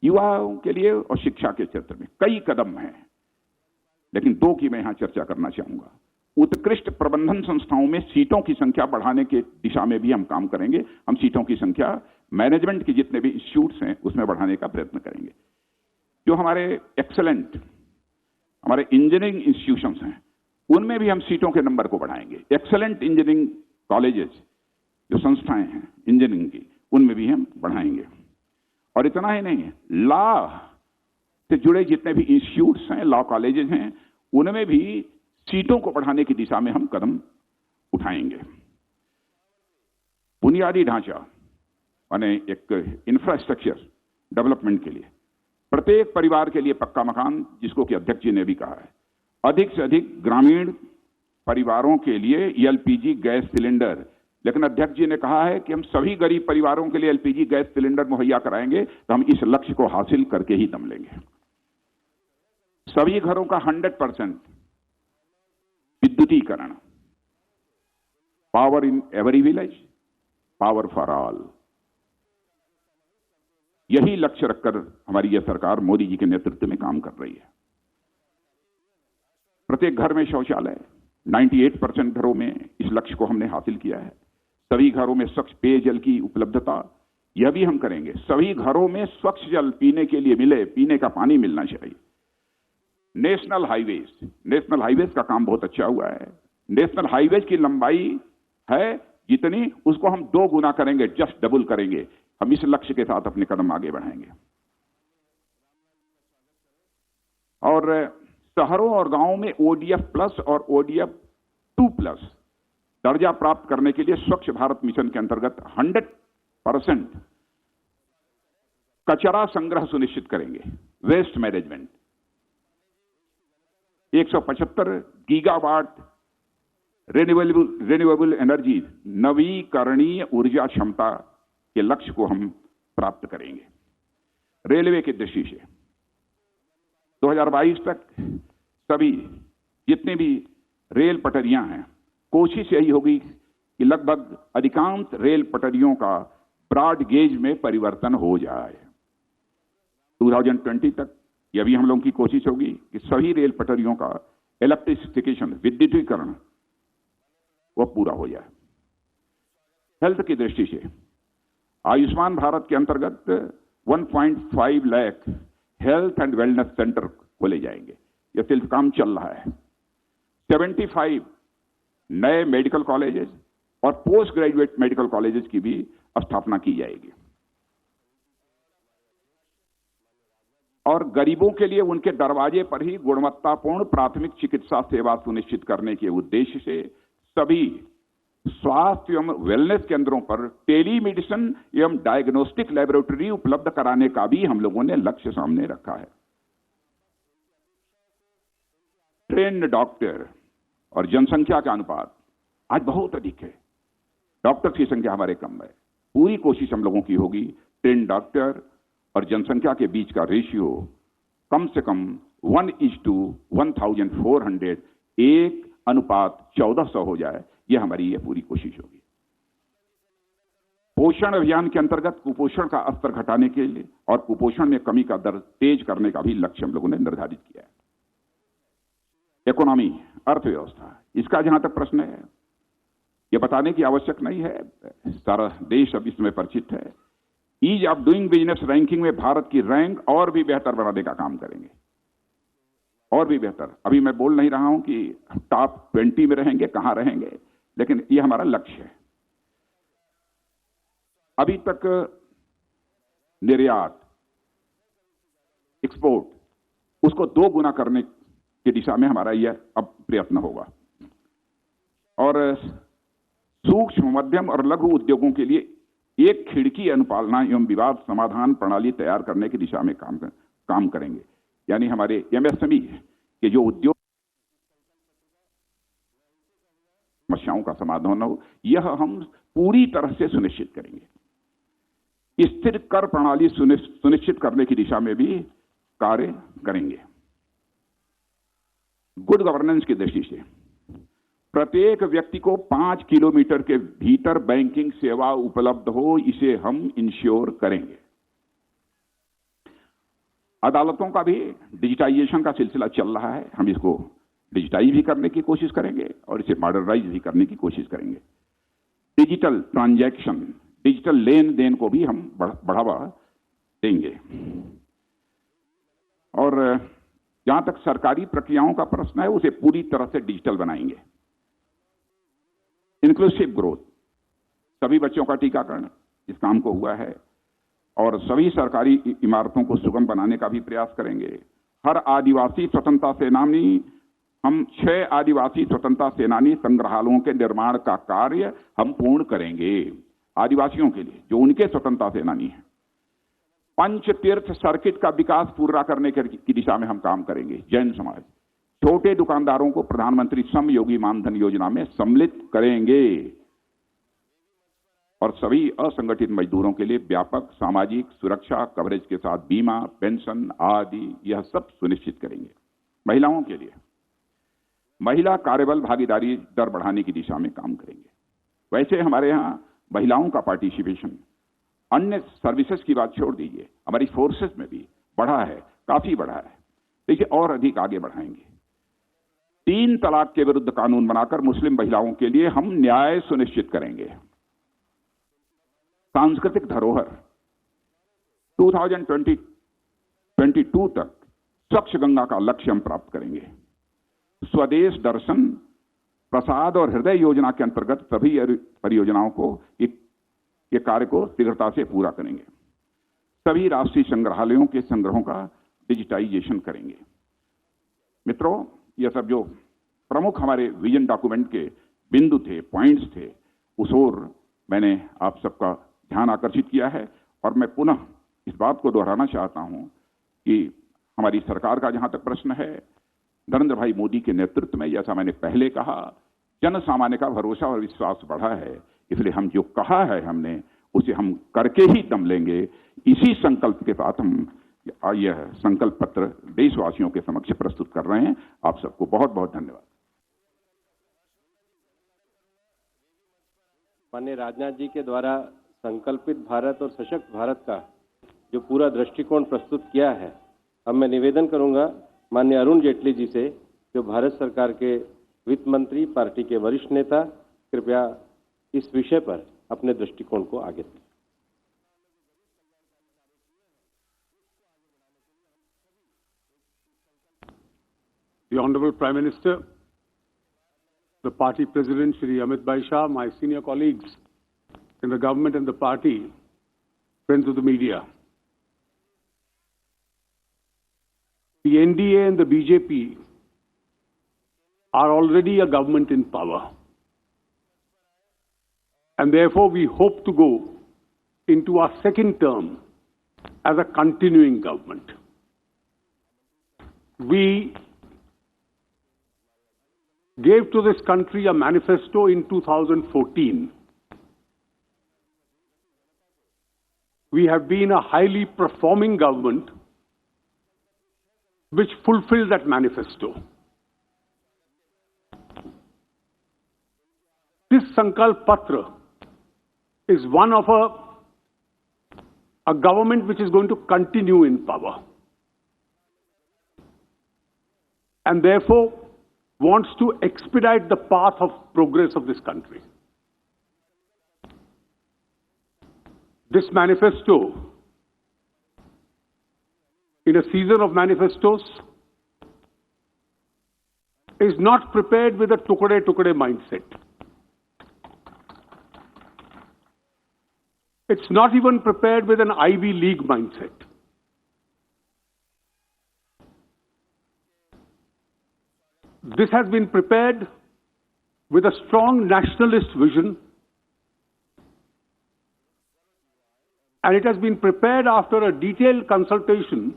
युवाओं के लिए और शिक्षा के क्षेत्र में कई कदम हैं, लेकिन 2 की मैं यहां चर्चा करना चाहूंगा। उत्कृष्ट प्रबंधन संस्थाओं में सीटों की संख्या बढ़ाने के दिशा में भी हम काम करेंगे। हम सीटों की संख्या मैनेजमेंट के जितने भी इंस्टीट्यूट्स हैं उसमें बढ़ाने का प्रयत्न करेंगे। जो हमारे एक्सेलेंट हमारे इंजीनियरिंग इंस्टीट्यूशंस हैं उनमें भी हम सीटों के नंबर को बढ़ाएंगे। एक्सेलेंट इंजीनियरिंग कॉलेजेस जो संस्थाएं हैं इंजीनियरिंग की उनमें भी हम बढ़ाएंगे। और इतना ही नहीं, लॉ से जुड़े जितने भी इंस्टीट्यूट्स हैं, लॉ कॉलेजेस हैं, उनमें भी सीटों को बढ़ाने की दिशा में हम कदम उठाएंगे। बुनियादी ढांचा यानी एक इंफ्रास्ट्रक्चर डेवलपमेंट के लिए प्रत्येक परिवार के लिए पक्का मकान, जिसको कि अध्यक्ष जी ने भी कहा है, अधिक से अधिक ग्रामीण परिवारों के लिए एलपीजी गैस सिलेंडर। लेकिन अध्यक्ष जी ने कहा है कि हम सभी गरीब परिवारों के लिए एलपीजी गैस सिलेंडर मुहैया कराएंगे, तो हम इस लक्ष्य को हासिल करके ही दम लेंगे। सभी घरों का 100% विद्युतीकरण, power in every village, power for all, यही लक्ष्य रखकर हमारी यह सरकार मोदी जी के नेतृत्व में काम कर रही है। प्रत्येक घर में शौचालय, 98% घरों में इस लक्ष्य को हमने हासिल किया है। सभी घरों में स्वच्छ पेयजल की उपलब्धता, यह भी हम करेंगे। सभी घरों में स्वच्छ जल पीने के लिए मिले, पीने का पानी मिलना चाहिए। नेशनल हाईवेज का काम बहुत अच्छा हुआ है। नेशनल हाईवेज की लंबाई है जितनी, उसको हम 2 गुना करेंगे, जस्ट डबल करेंगे। हम इस लक्ष्य के साथ अपने कदम आगे बढ़ाएंगे। और शहरों और गांवों में ODF प्लस और ODF 2+ दर्जा प्राप्त करने के लिए स्वच्छ भारत मिशन के अंतर्गत 100% कचरा संग्रह सुनिश्चित करेंगे। Waste management, 175 gigawatt renewable energy, नवीकरणीय ऊर्जा क्षमता के लक्ष्य को हम प्राप्त करेंगे। रेलवे की दृष्टि से 2022 तक सभी जितने भी रेल पटरियां हैं, कोशिश यही होगी कि लगभग अधिकांश रेल पटरियों का ब्रॉड गेज में परिवर्तन हो जाए। 2020 तक यह भी हम लोगों की कोशिश होगी कि सभी रेल पटरियों का इलेक्ट्रिफिकेशन, विद्युतीकरण, वह पूरा हो जाए। हेल्थ की दृष्टि से आयुष्मान भारत के अंतर्गत 1.5 lakh health and wellness centre खोले जाएंगे। यह सिर्फ काम चल रहा है। 75 नए मेडिकल कॉलेजेस और पोस्ट ग्रेजुएट मेडिकल कॉलेजेस की भी स्थापना की जाएगी। और गरीबों के लिए उनके दरवाजे पर ही गुणवत्तापूर्ण प्राथमिक चिकित्सा सेवा सुनिश्चित करने के उद्देश्य से सभी स्वास्थ्य एवं वेलनेस केंद्रों पर टेलीमेडिसिन एवं डायग्नोस्टिक लेबोरेटरी उपलब्ध कराने का भी हम लोगों ने लक्ष्य सामने रखा है। ट्रेन्ड डॉक्टर और जनसंख्या का अनुपात आज बहुत अधिक है। डॉक्टर की संख्या हमारे कम है। पूरी कोशिश हम लोगों की होगी ट्रेन्ड डॉक्टर और जनसंख्या के बीच का रेशियो कम से कम 1:1400, 1:1400 हो जाए। यह हमारी ये पूरी कोशिश होगी। पोषण अभियान के अंतर्गत कुपोषण का स्तर घटाने के लिए और कुपोषण में कमी का दर तेज करने का भी लक्ष्य हम लोगों ने निर्धारित किया है। इकोनॉमी, अर्थव्यवस्था, इसका जहां तक प्रश्न है, यह बताने की आवश्यक नहीं है, सारा देश अब इसमें परिचित है। Ease of doing business ranking में भारत की रैंक और भी बेहतर बनाने का काम करेंगे, और भी बेहतर। अभी मैं बोल नहीं रहा हूं कि टॉप 20 में रहेंगे, कहां रहेंगे, लेकिन यह हमारा लक्ष्य है। अभी तक निर्यात, एक्सपोर्ट, उसको 2 गुना करने की दिशा में हमारा यह अब प्रयत्न होगा। और सूक्ष्म, मध्यम और लघु उद्योगों के लिए एक खिड़की अनुपालना एवं विवाद समाधान प्रणाली तैयार करने की दिशा में काम करेंगे। यानी हमारे MSME के जो उद्योग समस्याओं का समाधान हो, यह हम पूरी तरह से सुनिश्चित करेंगे। स्थिर कर प्रणाली सुनिश्चित करने की दिशा में भी कार्य करेंगे। गुड गवर्नेंस की दृष्टि से प्रत्येक व्यक्ति को 5 किलोमीटर के भीतर बैंकिंग सेवा उपलब्ध हो, इसे हम इंश्योर करेंगे। अदालतों का भी डिजिटाइजेशन का सिलसिला चल रहा है, हम इसको डिजिटाइज भी करने की कोशिश करेंगे और इसे मॉडर्नाइज भी करने की कोशिश करेंगे। डिजिटल ट्रांजैक्शन, डिजिटल लेन देन को भी हम बढ़ावा देंगे। और जहां तक सरकारी प्रक्रियाओं का प्रश्न है, उसे पूरी तरह से डिजिटल बनाएंगे। इंक्लूसिव ग्रोथ, सभी बच्चों का टीकाकरण इस काम को हुआ है और सभी सरकारी इमारतों को सुगम बनाने का भी प्रयास करेंगे। हर आदिवासी स्वतंत्रता सेनानी, हम 6 आदिवासी स्वतंत्रता सेनानी संग्रहालयों के निर्माण का कार्य हम पूर्ण करेंगे आदिवासियों के लिए, जो उनके स्वतंत्रता सेनानी हैं। पंच तीर्थ सर्किट का विकास पूरा करने की दिशा में हम काम करेंगे। जैन समाज, छोटे दुकानदारों को प्रधानमंत्री श्रम योगी मानधन योजना में सम्मिलित करेंगे और सभी असंगठित मजदूरों के लिए व्यापक सामाजिक सुरक्षा कवरेज के साथ बीमा, पेंशन आदि यह सब सुनिश्चित करेंगे। महिलाओं के लिए महिला कार्यबल भागीदारी दर बढ़ाने की दिशा में काम करेंगे। वैसे हमारे यहां महिलाओं का पार्टिसिपेशन, अन्य सर्विसेज की बात छोड़ दीजिए, हमारी फोर्सेस में भी बढ़ा है, काफी बढ़ा है। देखिए और अधिक आगे बढ़ाएंगे। 3 तलाक के विरुद्ध कानून बनाकर मुस्लिम महिलाओं के लिए हम न्याय सुनिश्चित करेंगे। सांस्कृतिक धरोहर 2022 तक स्वच्छ गंगा का लक्ष्य हम प्राप्त करेंगे। स्वदेश दर्शन, प्रसाद और हृदय योजना के अंतर्गत सभी परियोजनाओं को ये कार्य को शीघ्रता से पूरा करेंगे। सभी राष्ट्रीय संग्रहालयों के संग्रहों का डिजिटाइजेशन करेंगे। मित्रों, यह सब जो प्रमुख हमारे विजन डॉक्यूमेंट के बिंदु थे, पॉइंट्स थे, उस ओर मैंने आप सबका ध्यान आकर्षित किया है और मैं पुनः इस बात को दोहराना चाहता हूं कि हमारी सरकार का जहां तक प्रश्न है, नरेंद्र भाई मोदी के नेतृत्व में, जैसा मैंने पहले कहा, जन सामान्य का भरोसा और विश्वास बढ़ा है। इसलिए हम जो कहा है हमने, उसे हम करके ही दम लेंगे। इसी संकल्प के साथ हम यह संकल्प पत्र देशवासियों के समक्ष प्रस्तुत कर रहे हैं। आप सबको बहुत बहुत धन्यवाद। माननीय राजनाथ जी के द्वारा संकल्पित भारत और सशक्त भारत का जो पूरा दृष्टिकोण प्रस्तुत किया है, अब मैं निवेदन करूंगा माननीय अरुण जेटली जी से, जो भारत सरकार के वित्त मंत्री, पार्टी के वरिष्ठ नेता, कृपया इस विषय पर अपने दृष्टिकोण को आगे दें। The Honorable Prime Minister, the Party President Shri Amit Bhai Shah, my senior colleagues in the government and the party, friends of the media. The NDA and the BJP are already a government in power. And therefore we hope to go into our second term as a continuing government. We gave to this country a manifesto in 2014. We have been a highly performing government which fulfilled that manifesto. This Sankalp Patra is one of a government which is going to continue in power. And therefore wants to expedite the path of progress of this country. This manifesto, in a season of manifestos, is not prepared with a tukade mindset. It's not even prepared with an Ivy League mindset. This has been prepared with a strong nationalist vision, and it has been prepared after a detailed consultation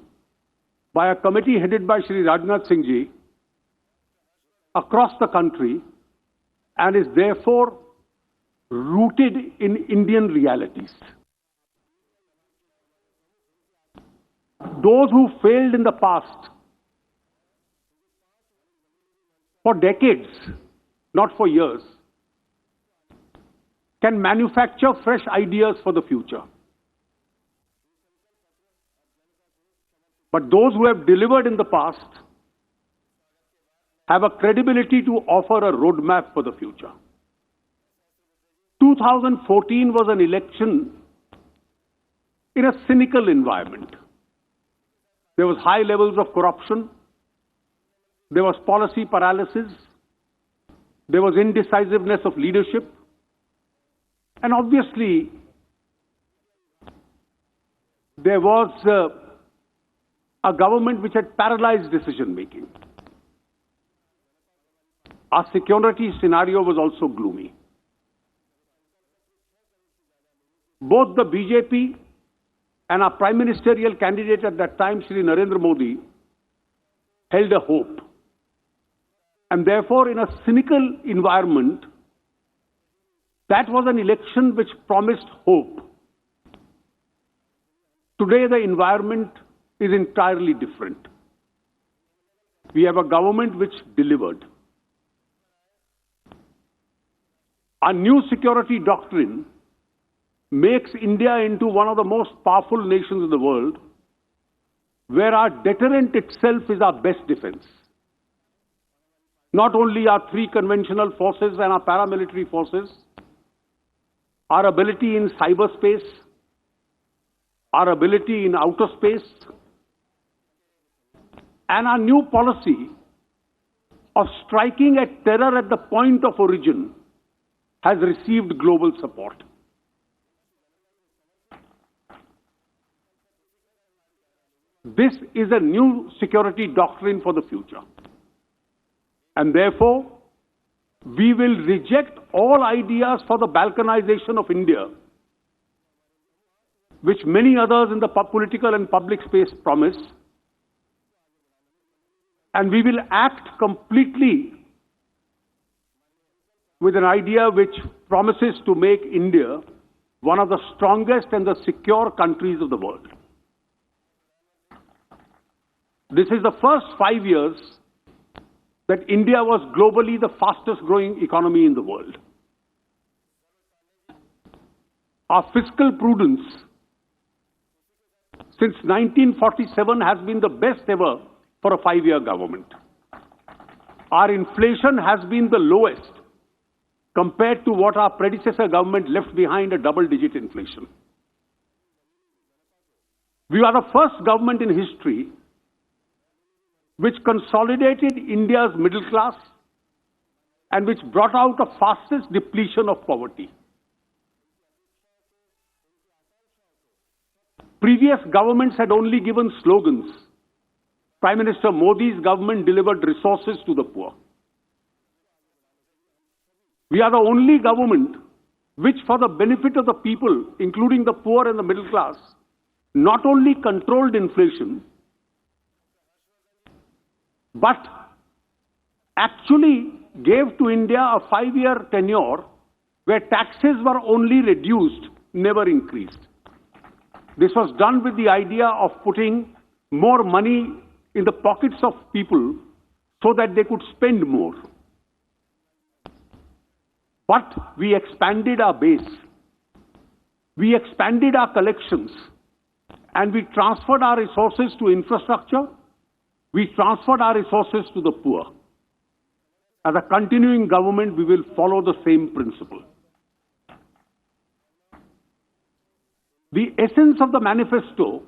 by a committee headed by Shri Rajnath Singh Ji across the country, and is therefore rooted in Indian realities. Those who failed in the past for decades, not for years, can manufacture fresh ideas for the future. But those who have delivered in the past have a credibility to offer a roadmap for the future. 2014 was an election in a cynical environment. There was high levels of corruption. There was policy paralysis. There was indecisiveness of leadership. And obviously, there was a government which had paralyzed decision-making. Our security scenario was also gloomy. Both the BJP and our prime ministerial candidate at that time, Shri Narendra Modi, held a hope. And therefore, in a cynical environment, that was an election which promised hope. Today, the environment is entirely different. We have a government which delivered. Our new security doctrine makes India into one of the most powerful nations in the world, where our deterrent itself is our best defense. Not only our three conventional forces and our paramilitary forces, our ability in cyberspace, our ability in outer space, and our new policy of striking at terror at the point of origin has received global support. This is a new security doctrine for the future. And therefore, we will reject all ideas for the balkanization of India, which many others in the political and public space promise. And we will act completely with an idea which promises to make India one of the strongest and the secure countries of the world. This is the first 5 years that India was globally the fastest growing economy in the world. Our fiscal prudence since 1947 has been the best ever for a 5-year government. Our inflation has been the lowest compared to what our predecessor government left behind, a double-digit inflation. We are the first government in history which consolidated India's middle class and which brought out the fastest depletion of poverty. Previous governments had only given slogans. Prime Minister Modi's government delivered resources to the poor. We are the only government which, for the benefit of the people, including the poor and the middle class, not only controlled inflation, but actually gave to India a 5-year tenure where taxes were only reduced, never increased. This was done with the idea of putting more money in the pockets of people so that they could spend more. But we expanded our base, we expanded our collections, and we transferred our resources to infrastructure. We transferred our resources to the poor. As a continuing government, we will follow the same principle. The essence of the manifesto,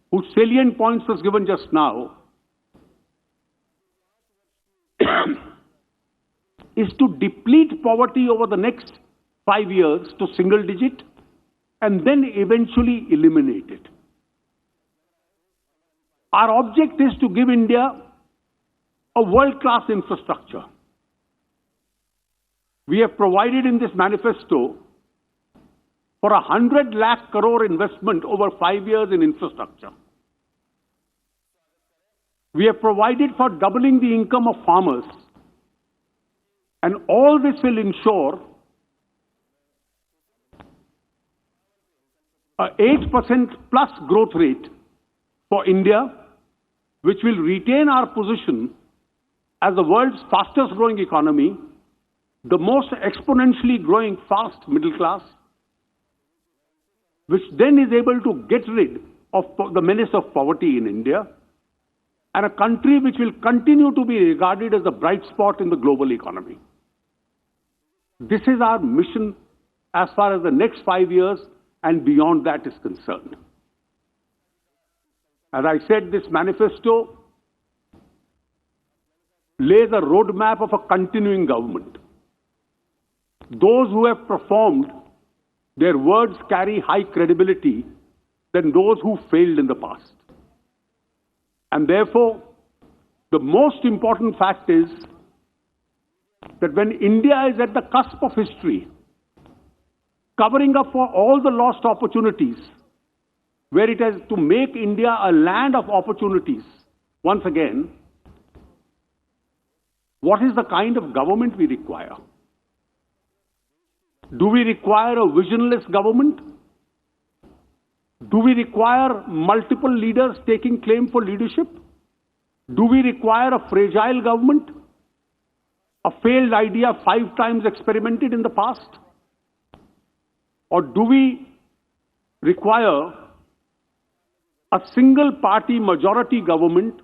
whose salient points was given just now, is to deplete poverty over the next 5 years to single digit and then eventually eliminate it. Our object is to give India a world-class infrastructure. We have provided in this manifesto for 100 lakh crore investment over 5 years in infrastructure. We have provided for doubling the income of farmers. And all this will ensure an 8% plus growth rate for India, which will retain our position as the world's fastest growing economy, the most exponentially growing fast middle class, which then is able to get rid of the menace of poverty in India, and a country which will continue to be regarded as a bright spot in the global economy. This is our mission as far as the next 5 years and beyond that is concerned. As I said, this manifesto lays a roadmap of a continuing government. Those who have performed, their words carry high credibility than those who failed in the past. And therefore, the most important fact is that when India is at the cusp of history, covering up for all the lost opportunities, where it has to make India a land of opportunities, once again, what is the kind of government we require? Do we require a visionless government? Do we require multiple leaders taking claim for leadership? Do we require a fragile government? A failed idea 5 times experimented in the past? Or do we require a single party majority government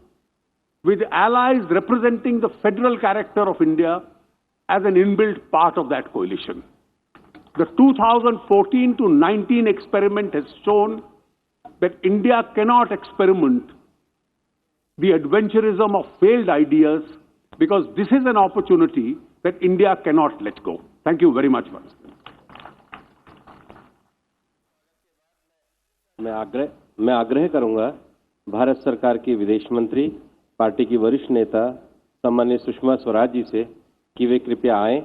with allies representing the federal character of India as an inbuilt part of that coalition? The 2014 to 19 experiment has shown that India cannot experiment the adventurism of failed ideas because this is an opportunity that India cannot let go. Thank you very much once again. मैं आग्रह करूंगा भारत सरकार की विदेश मंत्री, पार्टी की वरिष्ठ नेता सम्माननीय सुषमा स्वराज जी से कि वे कृपया आएं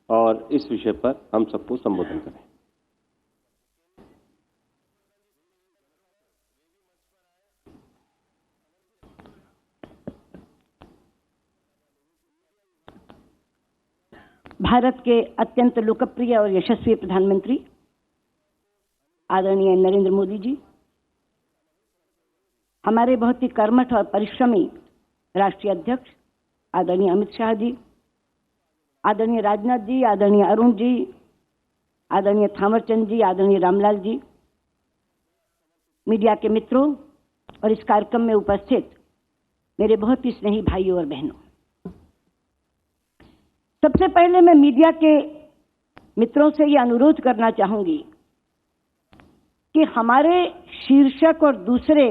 और इस विषय पर हम सबको संबोधन करें। भारत के अत्यंत लोकप्रिय और यशस्वी प्रधानमंत्री आदरणीय नरेंद्र मोदी जी, हमारे बहुत ही कर्मठ और परिश्रमी राष्ट्रीय अध्यक्ष आदरणीय अमित शाह जी, आदरणीय राजनाथ जी, आदरणीय अरुण जी, आदरणीय थावरचंद जी, आदरणीय रामलाल जी, मीडिया के मित्रों और इस कार्यक्रम में उपस्थित मेरे बहुत ही स्नेही भाइयों और बहनों, सबसे पहले मैं मीडिया के मित्रों से यह अनुरोध करना चाहूंगी कि हमारे शीर्षक और दूसरे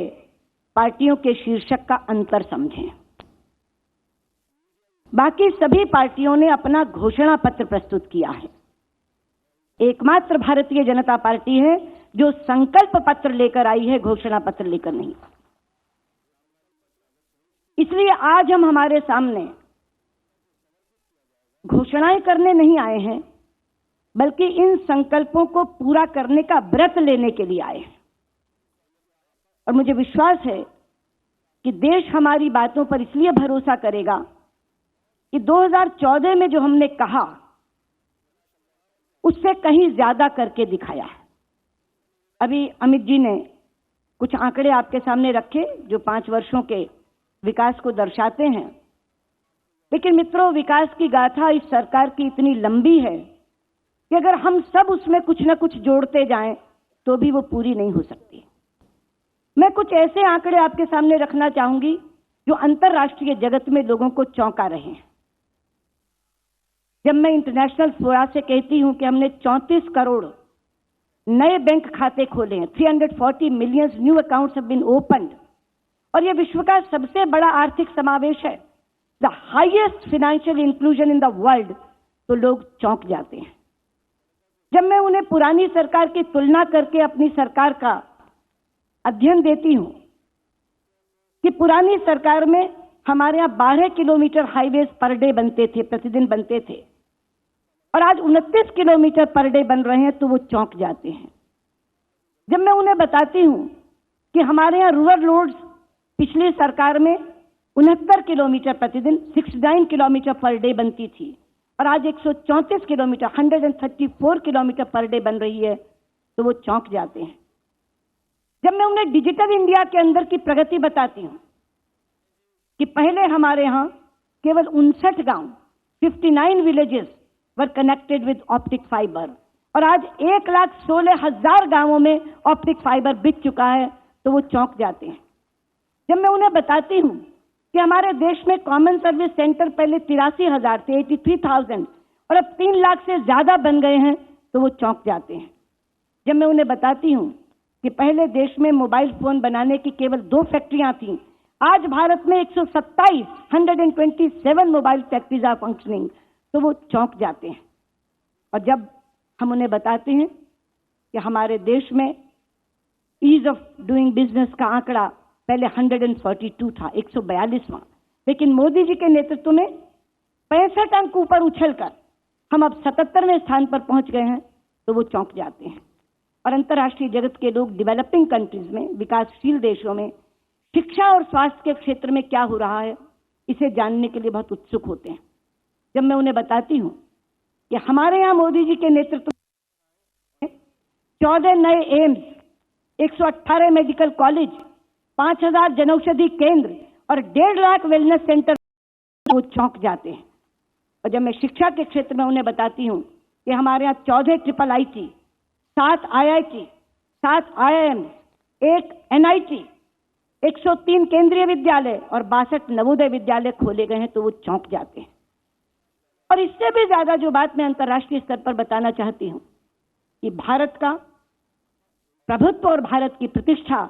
पार्टियों के शीर्षक का अंतर समझें। बाकी सभी पार्टियों ने अपना घोषणा पत्र प्रस्तुत किया है। एकमात्र भारतीय जनता पार्टी है जो संकल्प पत्र लेकर आई है, घोषणा पत्र लेकर नहीं। इसलिए आज हम हमारे सामने घोषणाएं करने नहीं आए हैं, बल्कि इन संकल्पों को पूरा करने का व्रत लेने के लिए आए हैं। और मुझे विश्वास है कि देश हमारी बातों पर इसलिए भरोसा करेगा कि 2014 में जो हमने कहा उससे कहीं ज्यादा करके दिखाया है। अभी अमित जी ने कुछ आंकड़े आपके सामने रखे जो 5 वर्षों के विकास को दर्शाते हैं, लेकिन मित्रों, विकास की गाथा इस सरकार की इतनी लंबी है कि अगर हम सब उसमें कुछ न कुछ जोड़ते जाएं तो भी वो पूरी नहीं हो सकती। मैं कुछ ऐसे आंकड़े आपके सामने रखना चाहूंगी जो अंतर्राष्ट्रीय जगत में लोगों को चौंका रहे हैं। जब मैं इंटरनेशनल फोरा से कहती हूं कि हमने 34 करोड़ नए बैंक खाते खोले हैं, 340 million new accounts have been opened, और यह विश्व का सबसे बड़ा आर्थिक समावेश है, the highest financial inclusion in the world, तो लोग चौंक जाते हैं। जब मैं उन्हें पुरानी सरकार की तुलना करके अपनी सरकार का अध्ययन देती हूं कि पुरानी सरकार में हमारे यहां 12 किलोमीटर हाईवेज पर डे बनते थे, प्रतिदिन बनते थे, और आज 29 किलोमीटर पर डे बन रहे हैं, तो वो चौंक जाते हैं। जब मैं उन्हें बताती हूं कि हमारे यहां रूरल रोड्स पिछली सरकार में 69 किलोमीटर प्रतिदिन 69 किलोमीटर पर डे बनती थी और आज 134 किलोमीटर 134 किलोमीटर पर डे बन रही है, तो वो चौंक जाते हैं। जब मैं उन्हें डिजिटल इंडिया के अंदर की प्रगति बताती हूं कि पहले हमारे यहां केवल 59 गांव 59 villages were connected with optic fibre, और आज 1,16,000 गांवों में ऑप्टिक फाइबर बिक चुका है, तो वो चौंक जाते हैं। जब मैं उन्हें बताती हूं कि कि हमारे देश में कॉमन सर्विस सेंटर पहले 83,000 थे, 83,000, और अब 3 लाख से ज्यादा बन गए हैं, तो वो चौंक जाते हैं जब मैं उन्हें बताती हूं कि पहले देश में मोबाइल फोन बनाने की केवल 2 फैक्ट्रियां थीं, आज भारत में 127 मोबाइल फैक्ट्रीज आर फंक्शनिंग, तो वो चौंक जाते हैं। और जब हम उन्हें बताते हैं कि हमारे देश में ईज ऑफ डूइंग बिजनेस का आंकड़ा पहले 142 था, 142वां, लेकिन मोदी जी के नेतृत्व में 65 अंक ऊपर उछलकर हम अब 77वें स्थान पर पहुंच गए हैं, तो वो चौंक जाते हैं। और अंतर्राष्ट्रीय जगत के लोग डेवलपिंग कंट्रीज में, विकासशील देशों में शिक्षा और स्वास्थ्य के क्षेत्र में क्या हो रहा है, इसे जानने के लिए बहुत उत्सुक होते हैं। जब मैं उन्हें बताती हूं कि हमारे यहां मोदी जी के नेतृत्व में 14 नए एम्स, 118 मेडिकल कॉलेज, 5,000 जनौषधि केंद्र और 1.5 लाख वेलनेस सेंटर, वो चौंक जाते हैं। और जब मैं शिक्षा के क्षेत्र में उन्हें बताती हूं कि हमारे यहाँ 14 IIIT, 7 IIT, 7 IIM, 1 NIT, 103 केंद्रीय विद्यालय और 62 नवोदय विद्यालय खोले गए हैं, तो वो चौंक जाते हैं। और इससे भी ज्यादा जो बात मैं अंतर्राष्ट्रीय स्तर पर बताना चाहती हूं कि भारत का प्रभुत्व और भारत की प्रतिष्ठा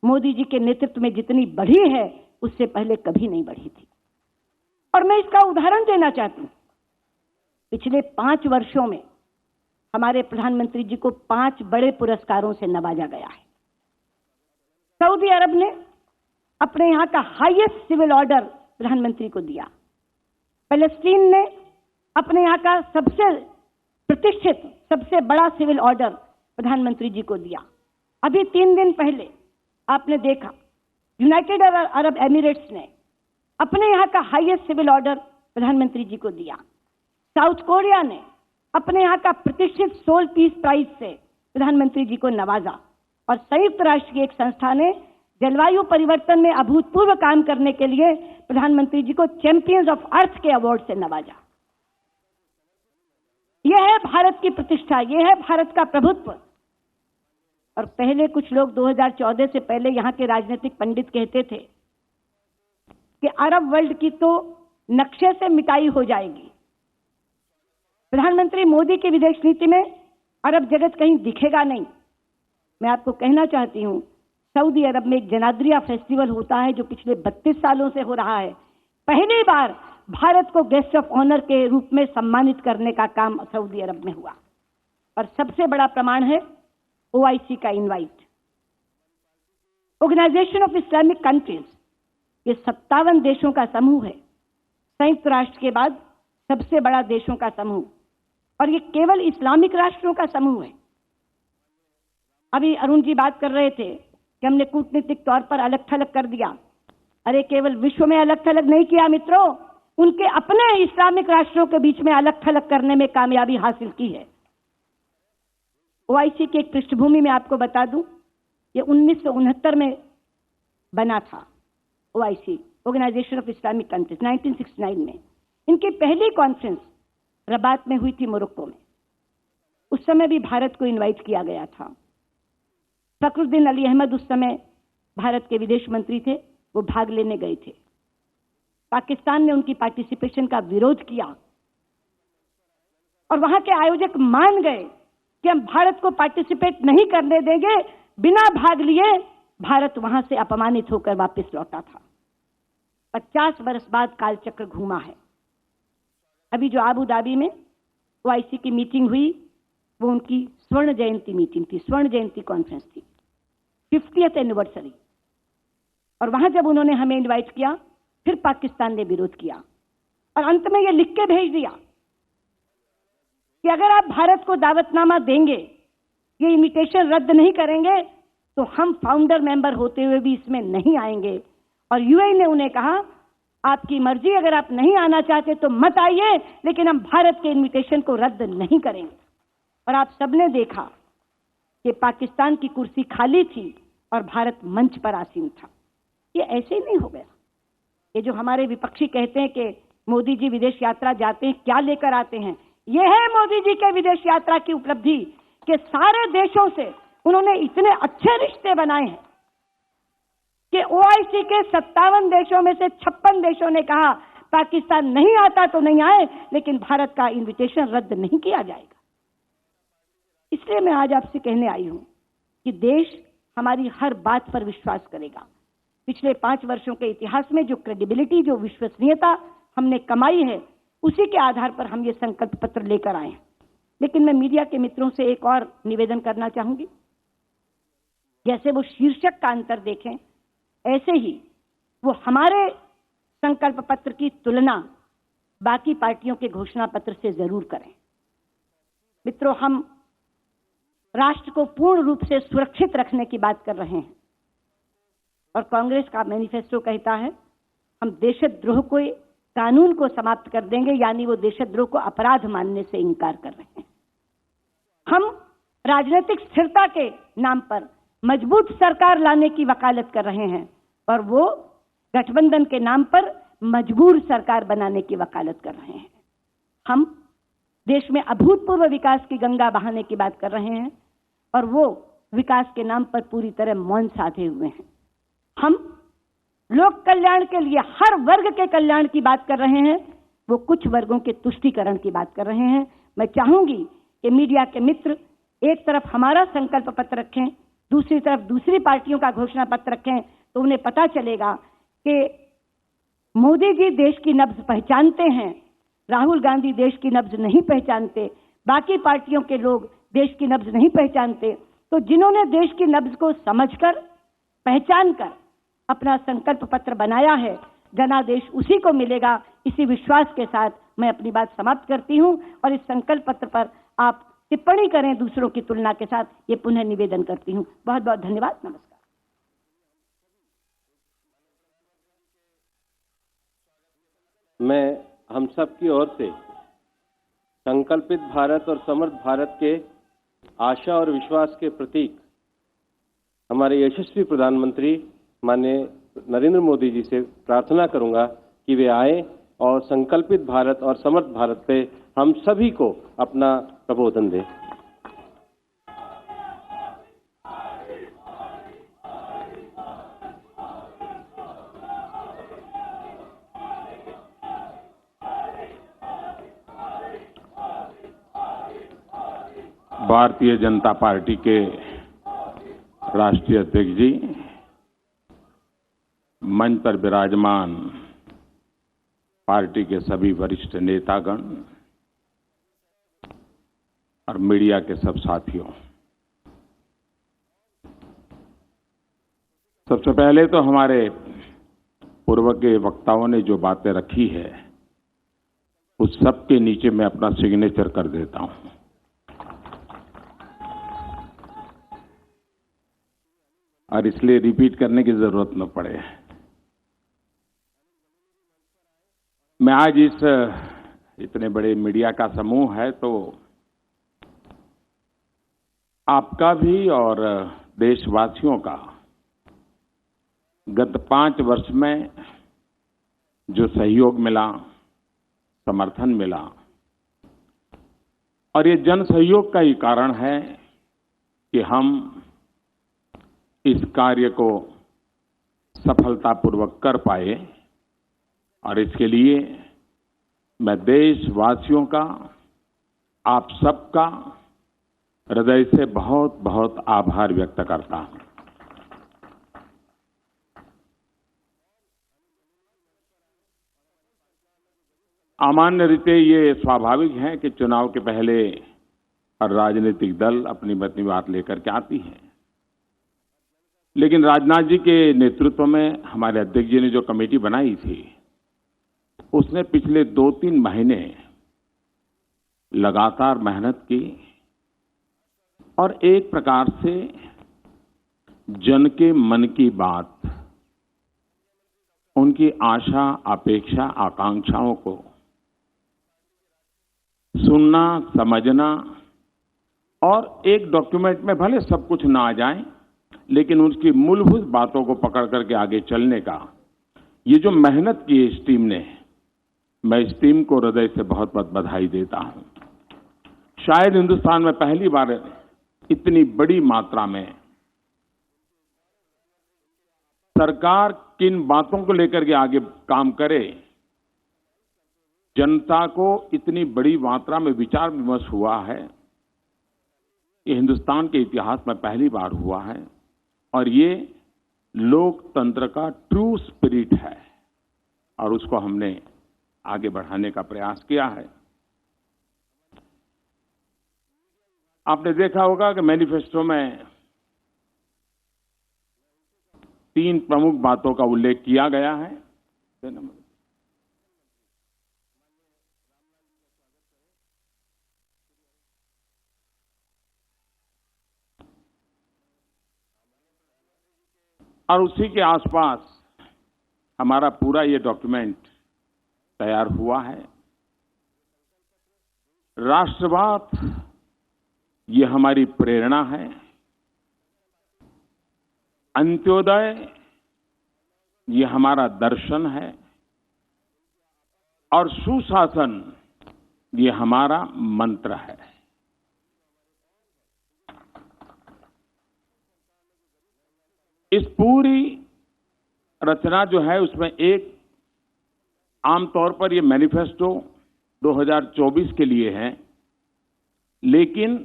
मोदी जी के नेतृत्व में जितनी बढ़ी है, उससे पहले कभी नहीं बढ़ी थी। और मैं इसका उदाहरण देना चाहती हूं। पिछले 5 वर्षों में हमारे प्रधानमंत्री जी को 5 बड़े पुरस्कारों से नवाजा गया है। सऊदी अरब ने अपने यहां का हाईएस्ट सिविल ऑर्डर प्रधानमंत्री को दिया। पैलेस्टीन ने अपने यहां का सबसे प्रतिष्ठित, सबसे बड़ा सिविल ऑर्डर प्रधानमंत्री जी को दिया। अभी 3 दिन पहले आपने देखा यूनाइटेड अरब एमिरेट्स ने अपने यहां का हाईएस्ट सिविल ऑर्डर प्रधानमंत्री जी को दिया। साउथ कोरिया ने अपने यहां का प्रतिष्ठित सोल पीस प्राइज से प्रधानमंत्री जी को नवाजा। और संयुक्त राष्ट्र की एक संस्था ने जलवायु परिवर्तन में अभूतपूर्व काम करने के लिए प्रधानमंत्री जी को चैंपियंस ऑफ अर्थ के अवार्ड से नवाजा। यह है भारत की प्रतिष्ठा, यह है भारत का प्रभुत्व। और पहले कुछ लोग 2014 से पहले यहां के राजनीतिक पंडित कहते थे कि अरब वर्ल्ड की तो नक्शे से मिटाई हो जाएगी। प्रधानमंत्री मोदी की विदेश नीति में अरब जगत कहीं दिखेगा नहीं। मैं आपको कहना चाहती हूं, सऊदी अरब में एक जनाद्रिया फेस्टिवल होता है जो पिछले 32 सालों से हो रहा है। पहली बार भारत को गेस्ट ऑफ ऑनर के रूप में सम्मानित करने का काम सऊदी अरब में हुआ। और सबसे बड़ा प्रमाण है OIC का invite. Organisation of Islamic countries, ये 57 देशों का समूह है, संयुक्त राष्ट्र के बाद सबसे बड़ा देशों का समूह। और ये केवल इस्लामिक राष्ट्रों का समूह है। अभी अरुण जी बात कर रहे थे कि हमने कूटनीतिक तौर पर अलग थलग कर दिया। अरे केवल विश्व में अलग थलग नहीं किया मित्रों, उनके अपने इस्लामिक राष्ट्रों के बीच में अलग थलग करने में कामयाबी हासिल की है। OIC की एक पृष्ठभूमि में आपको बता दूं, ये 1969 में बना था। OIC, organisation of Islamic countries, 1969 में। इनकी पहली कॉन्फ्रेंस रबात में हुई थी, मोरक्को में। उस समय भी भारत को इनवाइट किया गया था। फखरुद्दीन अली अहमद उस समय भारत के विदेश मंत्री थे, वो भाग लेने गए थे। पाकिस्तान ने उनकी पार्टिसिपेशन का विरोध किया और वहां के आयोजक मान गए कि हम भारत को पार्टिसिपेट नहीं करने देंगे। बिना भाग लिए भारत वहां से अपमानित होकर वापस लौटा था। 50 वर्ष बाद कालचक्र घूमा है। अभी जो आबू धाबी में OIC की मीटिंग हुई, वो उनकी स्वर्ण जयंती मीटिंग थी, स्वर्ण जयंती कॉन्फ्रेंस थी, 50th एनिवर्सरी। और वहां जब उन्होंने हमें इनवाइट किया, फिर पाकिस्तान ने विरोध किया और अंत में ये लिख के भेज दिया कि अगर आप भारत को दावतनामा देंगे, ये इनविटेशन रद्द नहीं करेंगे, तो हम फाउंडर मेंबर होते हुए भी इसमें नहीं आएंगे। और UAE ने उन्हें कहा, आपकी मर्जी, अगर आप नहीं आना चाहते तो मत आइए, लेकिन हम भारत के इनविटेशन को रद्द नहीं करेंगे। और आप सबने देखा कि पाकिस्तान की कुर्सी खाली थी और भारत मंच पर आसीन था। ये ऐसे ही नहीं हो गया। ये जो हमारे विपक्षी कहते हैं कि मोदी जी विदेश यात्रा जाते हैं, क्या लेकर आते हैं, ये है मोदी जी के विदेश यात्रा की उपलब्धि कि सारे देशों से उन्होंने इतने अच्छे रिश्ते बनाए हैं कि ओआईसी के 57 देशों में से 56 देशों ने कहा पाकिस्तान नहीं आता तो नहीं आए, लेकिन भारत का इनविटेशन रद्द नहीं किया जाएगा। इसलिए मैं आज आपसे कहने आई हूं कि देश हमारी हर बात पर विश्वास करेगा। पिछले 5 वर्षों के इतिहास में जो क्रेडिबिलिटी, जो विश्वसनीयता हमने कमाई है, उसी के आधार पर हम ये संकल्प पत्र लेकर आए हैं। लेकिन मैं मीडिया के मित्रों से एक और निवेदन करना चाहूंगी। जैसे वो शीर्षक का अंतर देखें, ऐसे ही वो हमारे संकल्प पत्र की तुलना बाकी पार्टियों के घोषणा पत्र से जरूर करें। मित्रों, हम राष्ट्र को पूर्ण रूप से सुरक्षित रखने की बात कर रहे हैं और कांग्रेस का मैनिफेस्टो कहता है हम देशद्रोह को, कानून को समाप्त कर देंगे, यानी वो देशद्रोह को अपराध मानने से इनकार कर रहे हैं। हम राजनीतिक स्थिरता के नाम पर मजबूत सरकार लाने की वकालत कर रहे हैं और वो गठबंधन के नाम पर मजबूर सरकार बनाने की वकालत कर रहे हैं। हम देश में अभूतपूर्व विकास की गंगा बहाने की बात कर रहे हैं और वो विकास के नाम पर पूरी तरह मौन साधे हुए हैं। हम लोक कल्याण के लिए हर वर्ग के कल्याण की बात कर रहे हैं, वो कुछ वर्गों के तुष्टीकरण की बात कर रहे हैं। मैं चाहूंगी कि मीडिया के मित्र एक तरफ हमारा संकल्प पत्र रखें, दूसरी तरफ दूसरी पार्टियों का घोषणा पत्र रखें, तो उन्हें पता चलेगा कि मोदी जी देश की नब्ज पहचानते हैं, राहुल गांधी देश की नब्ज नहीं पहचानते, बाकी पार्टियों के लोग देश की नब्ज नहीं पहचानते। तो जिन्होंने देश की नब्ज को समझकर, पहचानकर अपना संकल्प पत्र बनाया है, जनादेश उसी को मिलेगा। इसी विश्वास के साथ मैं अपनी बात समाप्त करती हूं और इस संकल्प पत्र पर आप टिप्पणी करें दूसरों की तुलना के साथ, ये पुनः निवेदन करती हूं। बहुत बहुत धन्यवाद। नमस्कार। मैं हम सब की ओर से संकल्पित भारत और समर्थ भारत के आशा और विश्वास के प्रतीक हमारे यशस्वी प्रधानमंत्री माननीय नरेंद्र मोदी जी से प्रार्थना करूंगा कि वे आए और संकल्पित भारत और समर्थ भारत पे हम सभी को अपना प्रबोधन दें। भारतीय जनता पार्टी के राष्ट्रीय अध्यक्ष जी, मंच पर विराजमान पार्टी के सभी वरिष्ठ नेतागण और मीडिया के सब साथियों, सबसे पहले तो हमारे पूर्व के वक्ताओं ने जो बातें रखी है उस सब के नीचे मैं अपना सिग्नेचर कर देता हूं। और इसलिए रिपीट करने की जरूरत न पड़े। मैं आज इस इतने बड़े मीडिया का समूह है तो आपका भी और देशवासियों का गत 5 वर्ष में जो सहयोग मिला, समर्थन मिला, और ये जन सहयोग का ही कारण है कि हम इस कार्य को सफलतापूर्वक कर पाए। और इसके लिए मैं देशवासियों का, आप सबका हृदय से बहुत बहुत आभार व्यक्त करता हूं। सामान्य रीते ये स्वाभाविक है कि चुनाव के पहले हर राजनीतिक दल अपनी बात लेकर के आती है, लेकिन राजनाथ जी के नेतृत्व में हमारे अध्यक्ष जी ने जो कमेटी बनाई थी उसने पिछले 2-3 महीने लगातार मेहनत की और एक प्रकार से जन के मन की बात, उनकी आशा, अपेक्षा, आकांक्षाओं को सुनना, समझना और एक डॉक्यूमेंट में भले सब कुछ ना आ जाए लेकिन उसकी मूलभूत बातों को पकड़ करके आगे चलने का ये जो मेहनत की इस टीम ने, मैं इस टीम को हृदय से बहुत बहुत बधाई देता हूं। शायद हिंदुस्तान में पहली बार इतनी बड़ी मात्रा में सरकार किन बातों को लेकर के आगे काम करे, जनता को इतनी बड़ी मात्रा में विचार विमर्श हुआ है, ये हिंदुस्तान के इतिहास में पहली बार हुआ है और ये लोकतंत्र का ट्रू स्पिरिट है और उसको हमने आगे बढ़ाने का प्रयास किया है। आपने देखा होगा कि मैनिफेस्टो में 3 प्रमुख बातों का उल्लेख किया गया है। और उसी के आसपास हमारा पूरा ये डॉक्यूमेंट तैयार हुआ है। राष्ट्रवाद ये हमारी प्रेरणा है, अंत्योदय ये हमारा दर्शन है और सुशासन ये हमारा मंत्र है। इस पूरी रचना जो है उसमें एक आमतौर पर ये मैनिफेस्टो 2024 के लिए है, लेकिन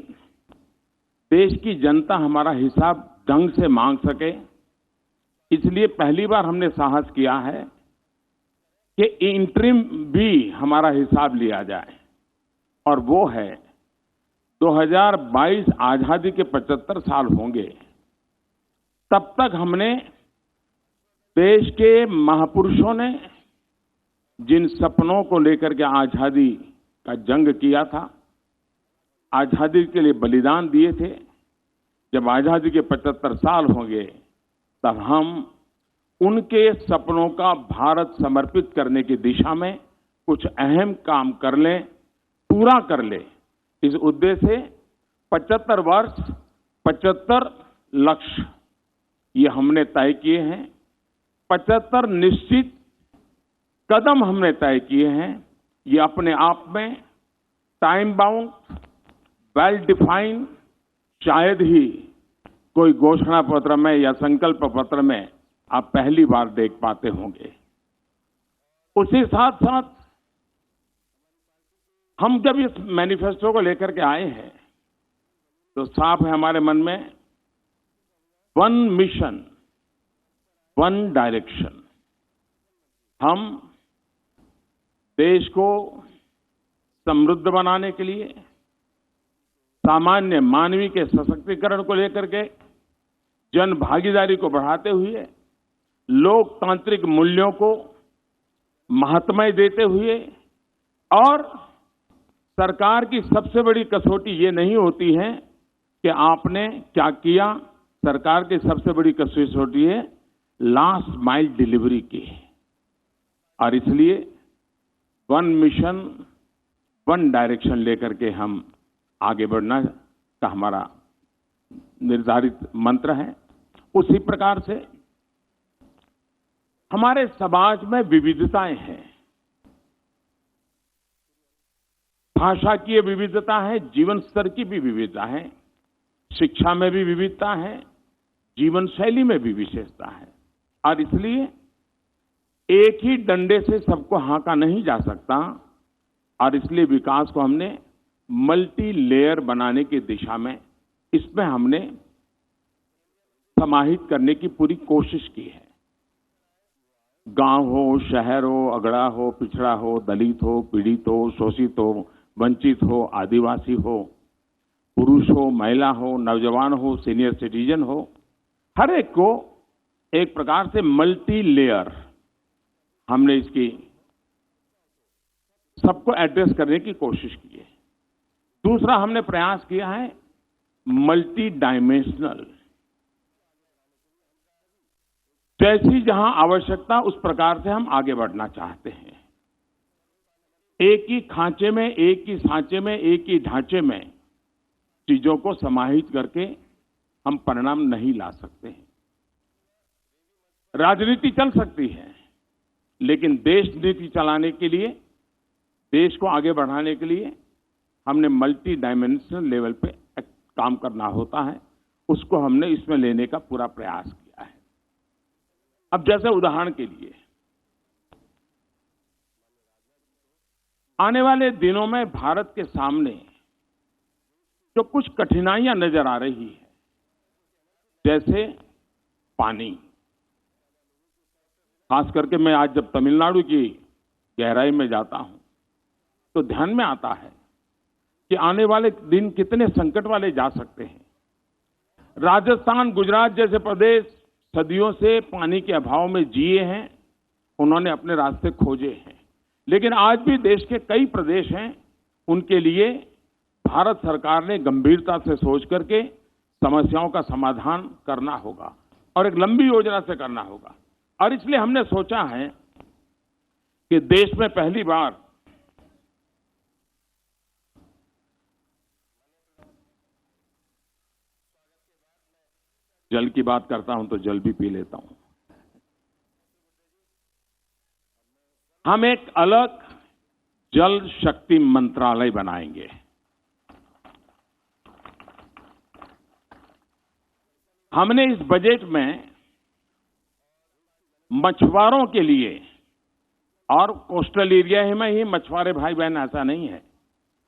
देश की जनता हमारा हिसाब ढंग से मांग सके, इसलिए पहली बार हमने साहस किया है कि इंटरिम भी हमारा हिसाब लिया जाए और वो है 2022 आजादी के 75 साल होंगे, तब तक हमने देश के महापुरुषों ने जिन सपनों को लेकर के आजादी का जंग किया था, आजादी के लिए बलिदान दिए थे, जब आजादी के 75 साल होंगे तब हम उनके सपनों का भारत समर्पित करने की दिशा में कुछ अहम काम कर लें, पूरा कर लें। इस उद्देश्य से 75 वर्ष 75 लक्ष्य ये हमने तय किए हैं। 75 निश्चित कदम हमने तय किए हैं। ये अपने आप में टाइम बाउंड, वेल डिफाइंड शायद ही कोई घोषणा पत्र में या संकल्प पत्र में आप पहली बार देख पाते होंगे। उसी साथ साथ हम जब इस मैनिफेस्टो को लेकर के आए हैं तो साफ है हमारे मन में वन मिशन, वन डायरेक्शन। हम देश को समृद्ध बनाने के लिए, सामान्य मानवीय के सशक्तिकरण को लेकर के, जन भागीदारी को बढ़ाते हुए, लोकतांत्रिक मूल्यों को महत्व देते हुए, और सरकार की सबसे बड़ी कसौटी ये नहीं होती है कि आपने क्या किया, सरकार की सबसे बड़ी कसौटी है लास्ट माइल डिलीवरी की। और इसलिए वन मिशन वन डायरेक्शन लेकर के हम आगे बढ़ना का हमारा निर्धारित मंत्र है। उसी प्रकार से हमारे समाज में विविधताएं हैं, भाषा की विविधता है, जीवन स्तर की भी विविधता है, शिक्षा में भी विविधता है, जीवन शैली में भी विशेषता है। और इसलिए एक ही डंडे से सबको हाँका नहीं जा सकता, और इसलिए विकास को हमने मल्टी लेयर बनाने की दिशा में, इसमें हमने समाहित करने की पूरी कोशिश की है। गांव हो, शहर हो, अगड़ा हो, पिछड़ा हो, दलित हो, पीड़ित हो, शोषित हो, वंचित हो, आदिवासी हो, पुरुष हो, महिला हो, नौजवान हो, सीनियर सिटीजन हो, हर एक को एक प्रकार से मल्टी लेयर हमने इसकी सबको एड्रेस करने की कोशिश की है। दूसरा हमने प्रयास किया है मल्टी डायमेंशनल, जैसी जहां आवश्यकता उस प्रकार से हम आगे बढ़ना चाहते हैं। एक ही खांचे में, एक ही सांचे में, एक ही ढांचे में चीजों को समाहित करके हम परिणाम नहीं ला सकते हैं। राजनीति चल सकती है, लेकिन देश नीति चलाने के लिए, देश को आगे बढ़ाने के लिए हमने मल्टी डायमेंशनल लेवल पे काम करना होता है। उसको हमने इसमें लेने का पूरा प्रयास किया है। अब जैसे उदाहरण के लिए आने वाले दिनों में भारत के सामने जो कुछ कठिनाइयां नजर आ रही है, जैसे पानी, खास करके मैं आज जब तमिलनाडु की गहराई में जाता हूं तो ध्यान में आता है कि आने वाले दिन कितने संकट वाले जा सकते हैं। राजस्थान, गुजरात जैसे प्रदेश सदियों से पानी के अभाव में जिए हैं, उन्होंने अपने रास्ते खोजे हैं, लेकिन आज भी देश के कई प्रदेश हैं, उनके लिए भारत सरकार ने गंभीरता से सोच करके समस्याओं का समाधान करना होगा और एक लंबी योजना से करना होगा। और इसलिए हमने सोचा है कि देश में पहली बार जल की बात करता हूं तो जल भी पी लेता हूं। हम एक अलग जल शक्ति मंत्रालय बनाएंगे। हमने इस बजट में मछुआरों के लिए, और कोस्टल एरिया में ही मछुआरे भाई बहन ऐसा नहीं है,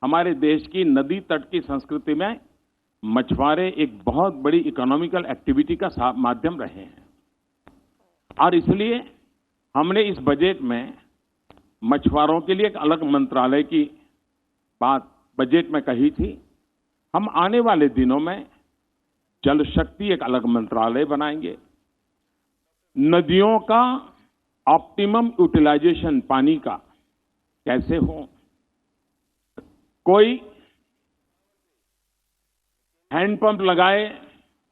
हमारे देश की नदी तट की संस्कृति में मछुआरे एक बहुत बड़ी इकोनॉमिकल एक्टिविटी का माध्यम रहे हैं। और इसलिए हमने इस बजट में मछुआरों के लिए एक अलग मंत्रालय की बात बजट में कही थी। हम आने वाले दिनों में जल शक्ति एक अलग मंत्रालय बनाएंगे। नदियों का ऑप्टिमम यूटिलाइजेशन पानी का कैसे हो, कोई हैंडपंप लगाए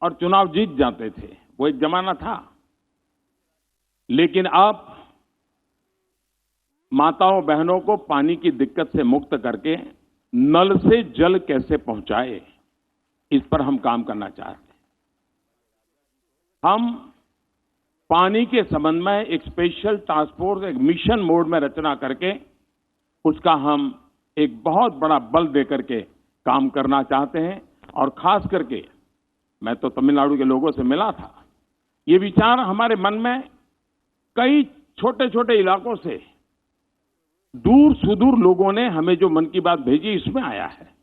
और चुनाव जीत जाते थे, वो एक जमाना था। लेकिन अब माताओं बहनों को पानी की दिक्कत से मुक्त करके नल से जल कैसे पहुंचाए, इस पर हम काम करना चाहते हैं। हम पानी के संबंध में एक स्पेशल टास्क फोर्स, एक मिशन मोड में रचना करके उसका हम एक बहुत बड़ा बल देकर के काम करना चाहते हैं। और खास करके मैं तो तमिलनाडु के लोगों से मिला था, ये विचार हमारे मन में कई छोटे छोटे इलाकों से दूर सुदूर लोगों ने हमें जो मन की बात भेजी इसमें आया है,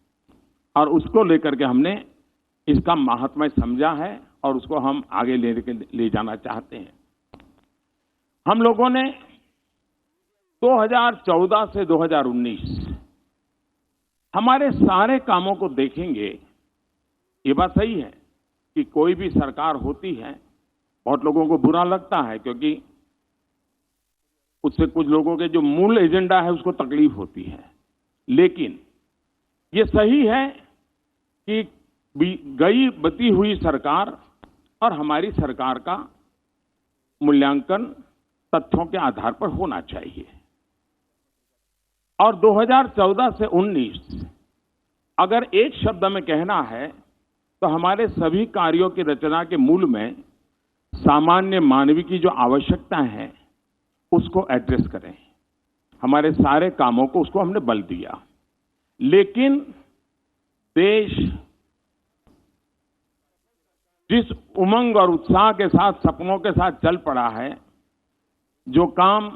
और उसको लेकर के हमने इसका महात्म्य समझा है और उसको हम आगे ले जाना चाहते हैं। हम लोगों ने 2014 से 2019 हमारे सारे कामों को देखेंगे। ये बात सही है कि कोई भी सरकार होती है, बहुत लोगों को बुरा लगता है क्योंकि उससे कुछ लोगों के जो मूल एजेंडा है उसको तकलीफ होती है। लेकिन ये सही है कि गई बती हुई सरकार और हमारी सरकार का मूल्यांकन तथ्यों के आधार पर होना चाहिए। और 2014 से 19 अगर एक शब्द में कहना है तो हमारे सभी कार्यों की रचना के मूल में सामान्य मानवीय की जो आवश्यकता है उसको एड्रेस करें। हमारे सारे कामों को उसको हमने बल दिया। लेकिन देश जिस उमंग और उत्साह के साथ, सपनों के साथ चल पड़ा है, जो काम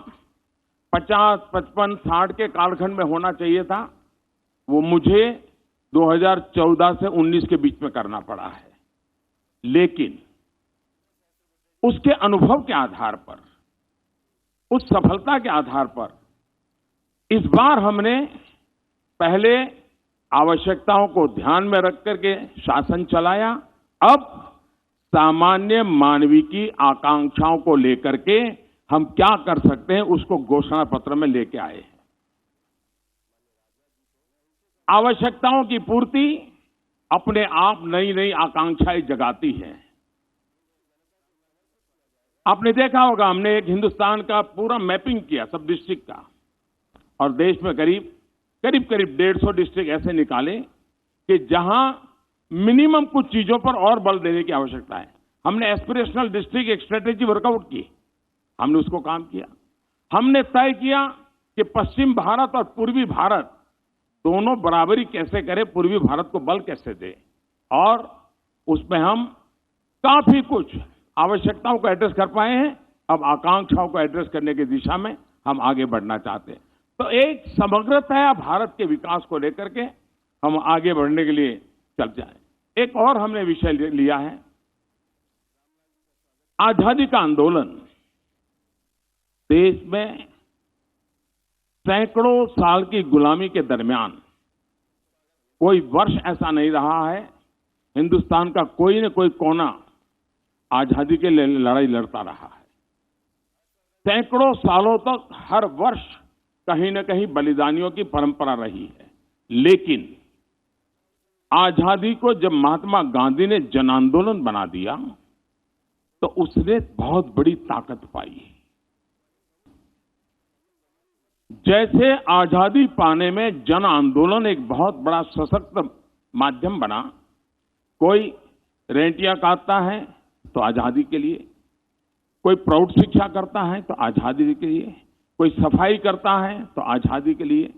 50, 55, 60 के कालखंड में होना चाहिए था, वो मुझे 2014 से 19 के बीच में करना पड़ा है। लेकिन उसके अनुभव के आधार पर, उस सफलता के आधार पर इस बार हमने पहले आवश्यकताओं को ध्यान में रख करके शासन चलाया। अब सामान्य मानवीय की आकांक्षाओं को लेकर के हम क्या कर सकते हैं उसको घोषणा पत्र में लेके आए। आवश्यकताओं की पूर्ति अपने आप नई नई आकांक्षाएं जगाती है। आपने देखा होगा, हमने एक हिंदुस्तान का पूरा मैपिंग किया सब डिस्ट्रिक्ट का, और देश में करीब 150 डिस्ट्रिक्ट ऐसे निकाले कि जहां मिनिमम कुछ चीजों पर और बल देने की आवश्यकता है। हमने एस्पिरेशनल डिस्ट्रिक्ट एक स्ट्रेटेजी वर्कआउट की, हमने उसको काम किया। हमने तय किया कि पश्चिम भारत और पूर्वी भारत दोनों बराबरी कैसे करें, पूर्वी भारत को बल कैसे दे, और उसमें हम काफी कुछ आवश्यकताओं को एड्रेस कर पाए हैं अब आकांक्षाओं को एड्रेस करने की दिशा में हम आगे बढ़ना चाहते हैं। तो एक समग्रता भारत के विकास को लेकर के हम आगे बढ़ने के लिए चल जाएं। एक और हमने विषय लिया है, आजादी का आंदोलन। देश में सैकड़ों साल की गुलामी के दरमियान कोई वर्ष ऐसा नहीं रहा है हिंदुस्तान का कोई न कोई कोना आजादी के लिए लड़ाई लड़ता रहा है। सैकड़ों सालों तक हर वर्ष कहीं न कहीं बलिदानियों की परंपरा रही है। लेकिन आजादी को जब महात्मा गांधी ने जन आंदोलन बना दिया तो उसने बहुत बड़ी ताकत पाई। जैसे आजादी पाने में जन आंदोलन एक बहुत बड़ा सशक्त माध्यम बना, कोई रेंटियां काटता है तो आजादी के लिए, कोई प्रौढ़ शिक्षा करता है तो आजादी के लिए, कोई सफाई करता है तो आजादी के लिए,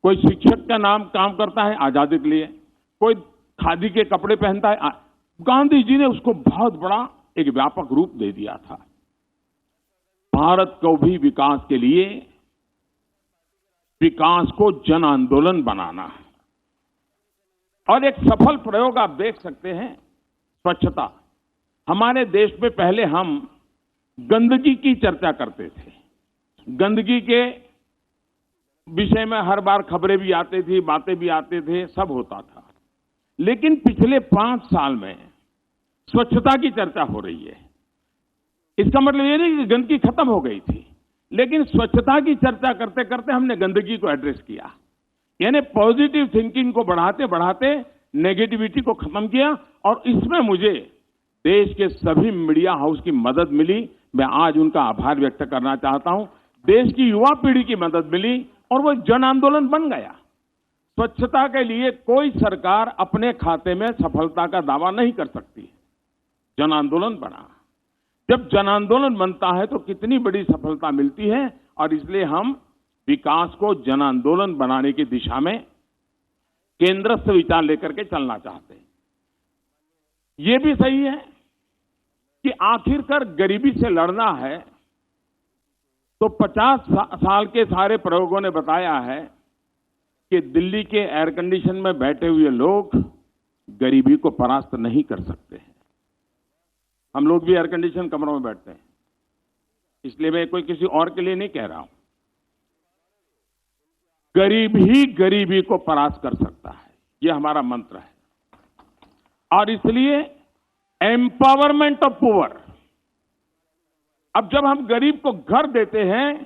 कोई शिक्षक का नाम काम करता है आजादी के लिए, कोई खादी के कपड़े पहनता है। गांधी जी ने उसको बहुत बड़ा एक व्यापक रूप दे दिया था। भारत को भी विकास के लिए विकास को जन आंदोलन बनाना है। और एक सफल प्रयोग आप देख सकते हैं, स्वच्छता। हमारे देश में पहले हम गंदगी की चर्चा करते थे, गंदगी के विषय में हर बार खबरें भी आती थी, बातें भी आते थे, सब होता था। लेकिन पिछले 5 साल में स्वच्छता की चर्चा हो रही है। इसका मतलब ये नहीं कि गंदगी खत्म हो गई थी, लेकिन स्वच्छता की चर्चा करते करते हमने गंदगी को एड्रेस किया। यानी पॉजिटिव थिंकिंग को बढ़ाते बढ़ाते नेगेटिविटी को खत्म किया। और इसमें मुझे देश के सभी मीडिया हाउस की मदद मिली। मैं आज उनका आभार व्यक्त करना चाहता हूं। देश की युवा पीढ़ी की मदद मिली और वो जन आंदोलन बन गया। स्वच्छता के लिए कोई सरकार अपने खाते में सफलता का दावा नहीं कर सकती। जन आंदोलन बना। जब जन आंदोलन बनता है तो कितनी बड़ी सफलता मिलती है। और इसलिए हम विकास को जन आंदोलन बनाने की दिशा में केंद्रस्थ विचार लेकर के चलना चाहते हैं। ये भी सही है कि आखिरकार गरीबी से लड़ना है तो 50 साल के सारे प्रयोगों ने बताया है कि दिल्ली के एयर कंडीशन में बैठे हुए लोग गरीबी को परास्त नहीं कर सकते हैं। हम लोग भी एयर कंडीशन कमरों में बैठते हैं, इसलिए मैं कोई किसी और के लिए नहीं कह रहा हूं। गरीब ही गरीबी को परास्त कर सकता है, यह हमारा मंत्र है। और इसलिए एम्पावरमेंट ऑफ पुअर। अब जब हम गरीब को घर देते हैं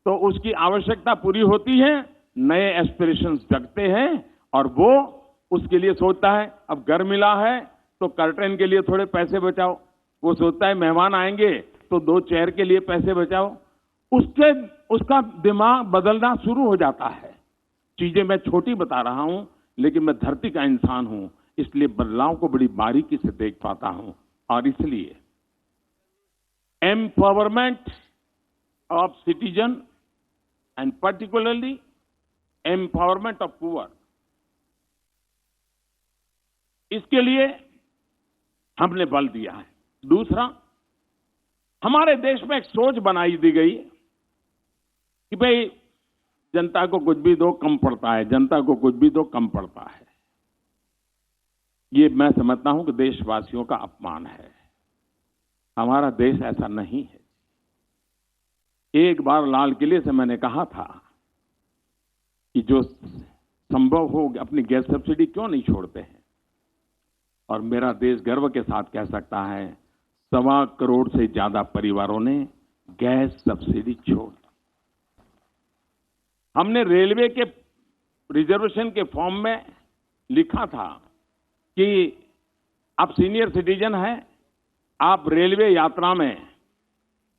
तो उसकी आवश्यकता पूरी होती है, नए एस्पिरेशंस जगते हैं और वो उसके लिए सोचता है अब घर मिला है तो कर्टन के लिए थोड़े पैसे बचाओ। वो सोचता है मेहमान आएंगे तो 2 चेयर के लिए पैसे बचाओ। उसका दिमाग बदलना शुरू हो जाता है। चीजें मैं छोटी बता रहा हूं, लेकिन मैं धरती का इंसान हूं, इसलिए बदलाव को बड़ी बारीकी से देख पाता हूं। और इसलिए empowerment of citizen and particularly empowerment of poor, इसके लिए हमने बल दिया है। दूसरा, हमारे देश में एक सोच बनाई दी गई कि भाई जनता को कुछ भी दो कम पड़ता है, जनता को कुछ भी दो कम पड़ता है। ये मैं समझता हूं कि देशवासियों का अपमान है। हमारा देश ऐसा नहीं है। एक बार लाल किले से मैंने कहा था कि जो संभव हो अपनी गैस सब्सिडी क्यों नहीं छोड़ते हैं। और मेरा देश गर्व के साथ कह सकता है 1.25 करोड़ से ज्यादा परिवारों ने गैस सब्सिडी छोड़ दी। हमने रेलवे के रिजर्वेशन के फॉर्म में लिखा था कि आप सीनियर सिटीजन हैं, आप रेलवे यात्रा में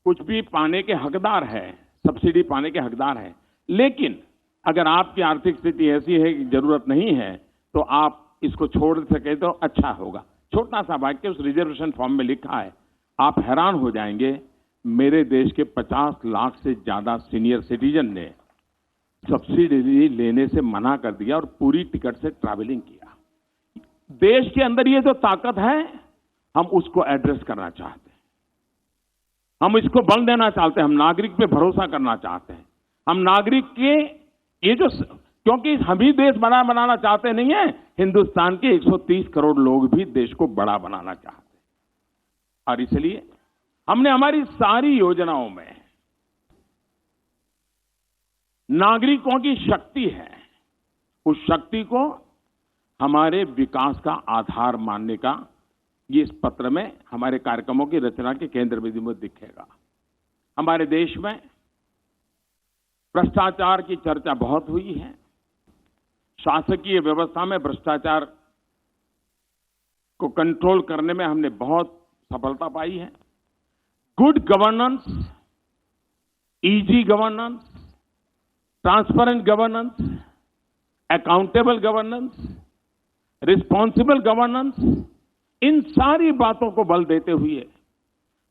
कुछ भी पाने के हकदार हैं, सब्सिडी पाने के हकदार हैं। लेकिन अगर आपकी आर्थिक स्थिति ऐसी है कि जरूरत नहीं है तो आप इसको छोड़ सके तो अच्छा होगा। छोटा सा वाक्य उस रिजर्वेशन फॉर्म में लिखा है। आप हैरान हो जाएंगे, मेरे देश के 50 लाख से ज्यादा सीनियर सिटीजन ने सब्सिडी लेने से मना कर दिया और पूरी टिकट से ट्रैवलिंग किया। देश के अंदर ये जो ताकत है हम उसको एड्रेस करना चाहते हैं। हम इसको बल देना चाहते हैं, हम नागरिक पे भरोसा करना चाहते हैं। हम नागरिक के ये जो, क्योंकि हम ही देश बड़ा बनाना चाहते नहीं है, हिंदुस्तान के 130 करोड़ लोग भी देश को बड़ा बनाना चाहते हैं। और इसलिए हमने हमारी सारी योजनाओं में नागरिकों की शक्ति है, उस शक्ति को हमारे विकास का आधार मानने का ये इस पत्र में हमारे कार्यक्रमों की रचना के केंद्र बिंदु में दिखेगा। हमारे देश में भ्रष्टाचार की चर्चा बहुत हुई है। शासकीय व्यवस्था में भ्रष्टाचार को कंट्रोल करने में हमने बहुत सफलता पाई है। Good governance, easy governance, transparent governance, accountable governance, responsible governance, इन सारी बातों को बल देते हुए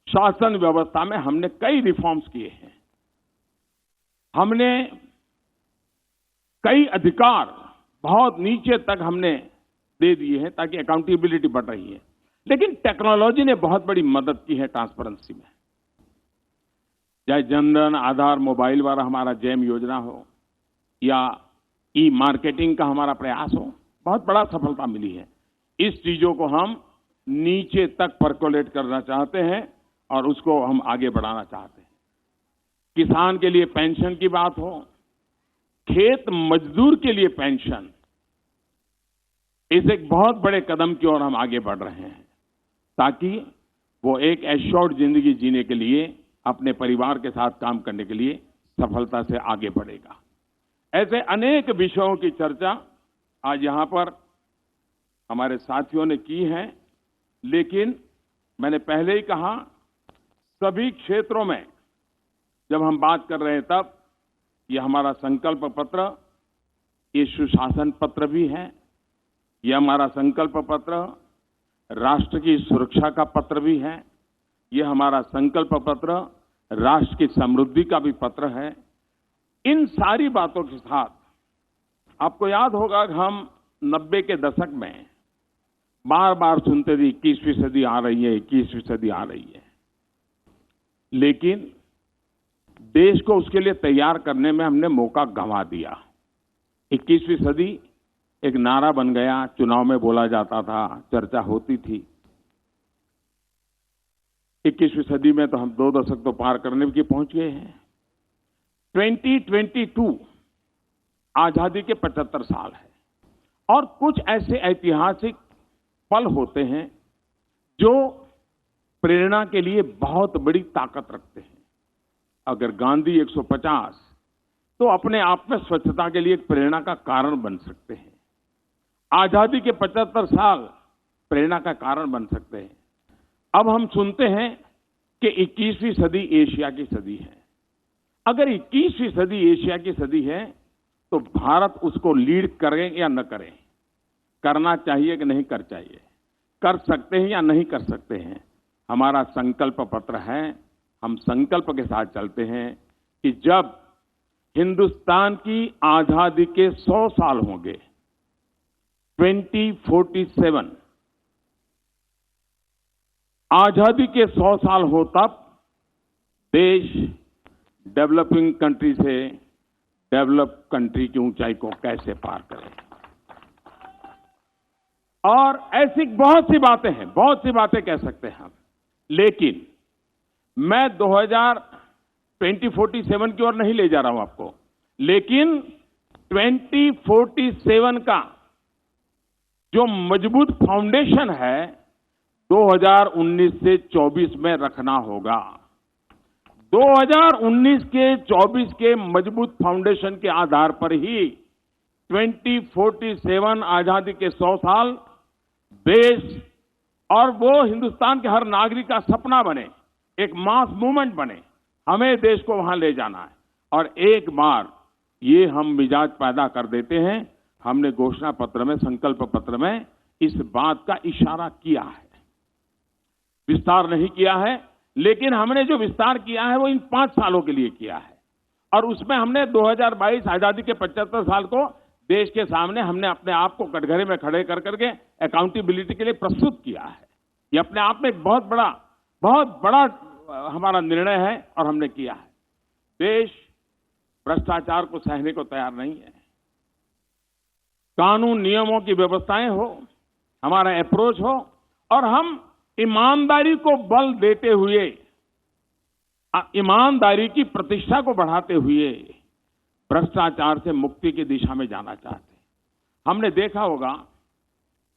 शासन व्यवस्था में हमने कई रिफॉर्म्स किए हैं। हमने कई अधिकार बहुत नीचे तक हमने दे दिए हैं ताकि अकाउंटेबिलिटी बढ़ रही है। लेकिन टेक्नोलॉजी ने बहुत बड़ी मदद की है ट्रांसपेरेंसी में। चाहे जनधन, आधार, मोबाइल वाला हमारा जैम योजना हो या ई मार्केटिंग का हमारा प्रयास हो, बहुत बड़ा सफलता मिली है। इस चीजों को हम नीचे तक परकोलेट करना चाहते हैं और उसको हम आगे बढ़ाना चाहते हैं। किसान के लिए पेंशन की बात हो, खेत मजदूर के लिए पेंशन, इस एक बहुत बड़े कदम की ओर हम आगे बढ़ रहे हैं ताकि वो एक एश्योर्ड जिंदगी जीने के लिए अपने परिवार के साथ काम करने के लिए सफलता से आगे बढ़ेगा। ऐसे अनेक विषयों की चर्चा आज यहां पर हमारे साथियों ने की है, लेकिन मैंने पहले ही कहा, सभी क्षेत्रों में जब हम बात कर रहे हैं तब ये हमारा संकल्प पत्र, ये सुशासन पत्र भी है, ये हमारा संकल्प पत्र राष्ट्र की सुरक्षा का पत्र भी है, ये हमारा संकल्प पत्र राष्ट्र की समृद्धि का भी पत्र है। इन सारी बातों के साथ आपको याद होगा कि हम 90 के दशक में बार बार सुनते थे 21वीं सदी आ रही है, 21वीं सदी आ रही है, लेकिन देश को उसके लिए तैयार करने में हमने मौका गंवा दिया। 21वीं सदी एक नारा बन गया, चुनाव में बोला जाता था, चर्चा होती थी। 21वीं सदी में तो हम 2 दशक तो पार करने की पहुंच गए हैं। 2022 आजादी के 75 साल है और कुछ ऐसे ऐतिहासिक पल होते हैं जो प्रेरणा के लिए बहुत बड़ी ताकत रखते हैं। अगर गांधी 150 तो अपने आप में स्वच्छता के लिए एक प्रेरणा का कारण बन सकते हैं। आजादी के 75 साल प्रेरणा का कारण बन सकते हैं। अब हम सुनते हैं कि 21वीं सदी एशिया की सदी है। अगर 21वीं सदी एशिया की सदी है तो भारत उसको लीड करे या न करे, करना चाहिए कि नहीं कर चाहिए, कर सकते हैं या नहीं कर सकते हैं, हमारा संकल्प पत्र है। हम संकल्प के साथ चलते हैं कि जब हिंदुस्तान की आजादी के 100 साल होंगे, 2047 आजादी के 100 साल हो, तब देश डेवलपिंग कंट्री से डेवलप कंट्री की ऊंचाई को कैसे पार करे। और ऐसी बहुत सी बातें हैं, बहुत सी बातें कह सकते हैं हम, लेकिन मैं 2047 की ओर नहीं ले जा रहा हूं आपको, लेकिन 2047 का जो मजबूत फाउंडेशन है 2019 से 24 में रखना होगा। 2019 के 24 के मजबूत फाउंडेशन के आधार पर ही 2047 आजादी के 100 साल देश और वो हिंदुस्तान के हर नागरिक का सपना बने, एक मास मूवमेंट बने। हमें देश को वहां ले जाना है और एक बार ये हम मिजाज पैदा कर देते हैं। हमने घोषणा पत्र में, संकल्प पत्र में इस बात का इशारा किया है, विस्तार नहीं किया है, लेकिन हमने जो विस्तार किया है वो इन 5 सालों के लिए किया है। और उसमें हमने 2022 आजादी के 75 साल को देश के सामने हमने अपने आप को कटघरे में खड़े कर करके अकाउंटेबिलिटी के लिए प्रस्तुत किया है। ये अपने आप में एक बहुत बड़ा हमारा निर्णय है और हमने किया है। देश भ्रष्टाचार को सहने को तैयार नहीं है। कानून नियमों की व्यवस्थाएं हो, हमारा अप्रोच हो और हम ईमानदारी को बल देते हुए, ईमानदारी की प्रतिष्ठा को बढ़ाते हुए भ्रष्टाचार से मुक्ति की दिशा में जाना चाहते हैं। हमने देखा होगा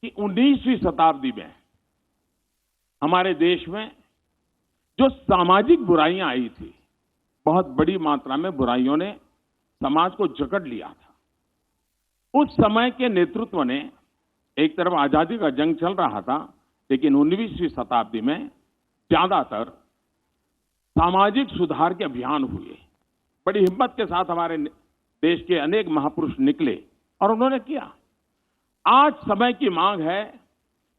कि 19वीं शताब्दी में हमारे देश में जो सामाजिक बुराइयां आई थी, बहुत बड़ी मात्रा में बुराइयों ने समाज को जकड़ लिया था। उस समय के नेतृत्व ने, एक तरफ आजादी का जंग चल रहा था, लेकिन 19वीं शताब्दी में ज्यादातर सामाजिक सुधार के अभियान हुए। बड़ी हिम्मत के साथ हमारे देश के अनेक महापुरुष निकले और उन्होंने किया। आज समय की मांग है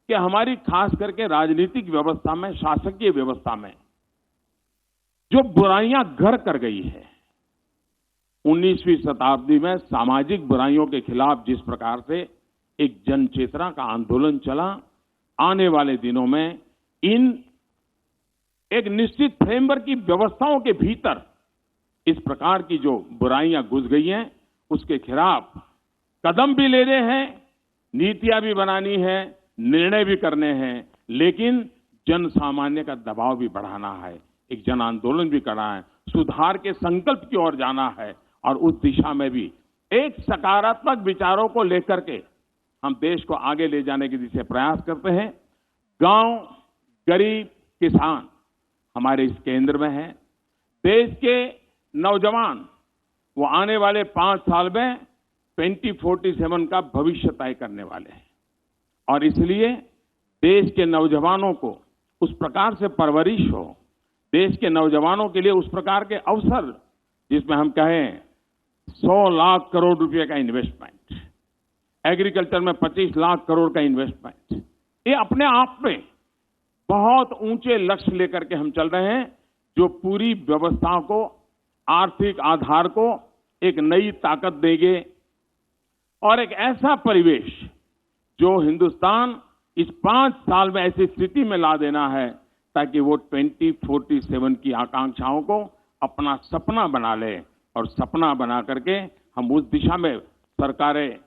कि हमारी खास करके राजनीतिक व्यवस्था में, शासकीय व्यवस्था में जो बुराइयां घर कर गई है, 19वीं शताब्दी में सामाजिक बुराइयों के खिलाफ जिस प्रकार से एक जन चेतना का आंदोलन चला, आने वाले दिनों में इन एक निश्चित फ्रेमवर्क की व्यवस्थाओं के भीतर इस प्रकार की जो बुराइयां घुस गई हैं, उसके खिलाफ कदम भी लेने हैं, नीतियां भी बनानी है, निर्णय भी करने हैं, लेकिन जन सामान्य का दबाव भी बढ़ाना है, एक जन आंदोलन भी करना है, सुधार के संकल्प की ओर जाना है और उस दिशा में भी एक सकारात्मक विचारों को लेकर के हम देश को आगे ले जाने की दिशा प्रयास करते हैं। गांव, गरीब, किसान हमारे इस केंद्र में है। देश के नौजवान वो आने वाले 5 साल में 2047 का भविष्य तय करने वाले हैं और इसलिए देश के नौजवानों को उस प्रकार से परवरिश हो, देश के नौजवानों के लिए उस प्रकार के अवसर, जिसमें हम कहें 100 लाख करोड़ रुपए का इन्वेस्टमेंट, एग्रीकल्चर में 25 लाख करोड़ का इन्वेस्टमेंट, ये अपने आप में बहुत ऊंचे लक्ष्य लेकर के हम चल रहे हैं, जो पूरी व्यवस्था को, आर्थिक आधार को एक नई ताकत देंगे और एक ऐसा परिवेश जो हिंदुस्तान इस 5 साल में ऐसी स्थिति में ला देना है ताकि वो 2047 की आकांक्षाओं को अपना सपना बना ले और सपना बना करके हम उस दिशा में सरकारें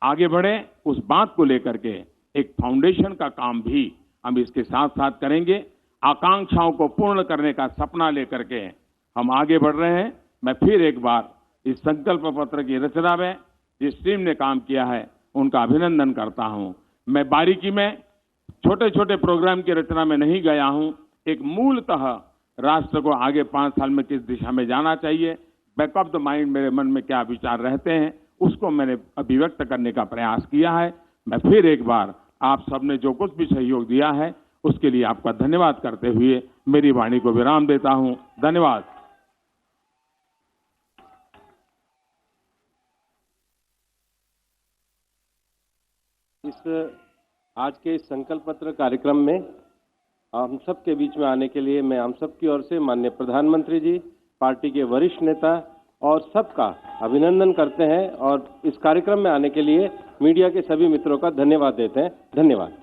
आगे बढ़े। उस बात को लेकर के एक फाउंडेशन का काम भी हम इसके साथ साथ करेंगे। आकांक्षाओं को पूर्ण करने का सपना लेकर के हम आगे बढ़ रहे हैं। मैं फिर एक बार इस संकल्प पत्र की रचना में जिस टीम ने काम किया है उनका अभिनंदन करता हूं। मैं बारीकी में छोटे छोटे प्रोग्राम की रचना में नहीं गया हूं। एक मूलतः राष्ट्र को आगे 5 साल में किस दिशा में जाना चाहिए, बैक ऑफ द माइंड मेरे मन में क्या विचार रहते हैं, उसको मैंने अभिव्यक्त करने का प्रयास किया है। मैं फिर एक बार आप सबने जो कुछ भी सहयोग दिया है उसके लिए आपका धन्यवाद करते हुए मेरी वाणी को विराम देता हूं। धन्यवाद। इस आज के इस संकल्प पत्र कार्यक्रम में हम सब के बीच में आने के लिए मैं हम सब की ओर से माननीय प्रधानमंत्री जी, पार्टी के वरिष्ठ नेता और सबका अभिनंदन करते हैं और इस कार्यक्रम में आने के लिए मीडिया के सभी मित्रों का धन्यवाद देते हैं। धन्यवाद।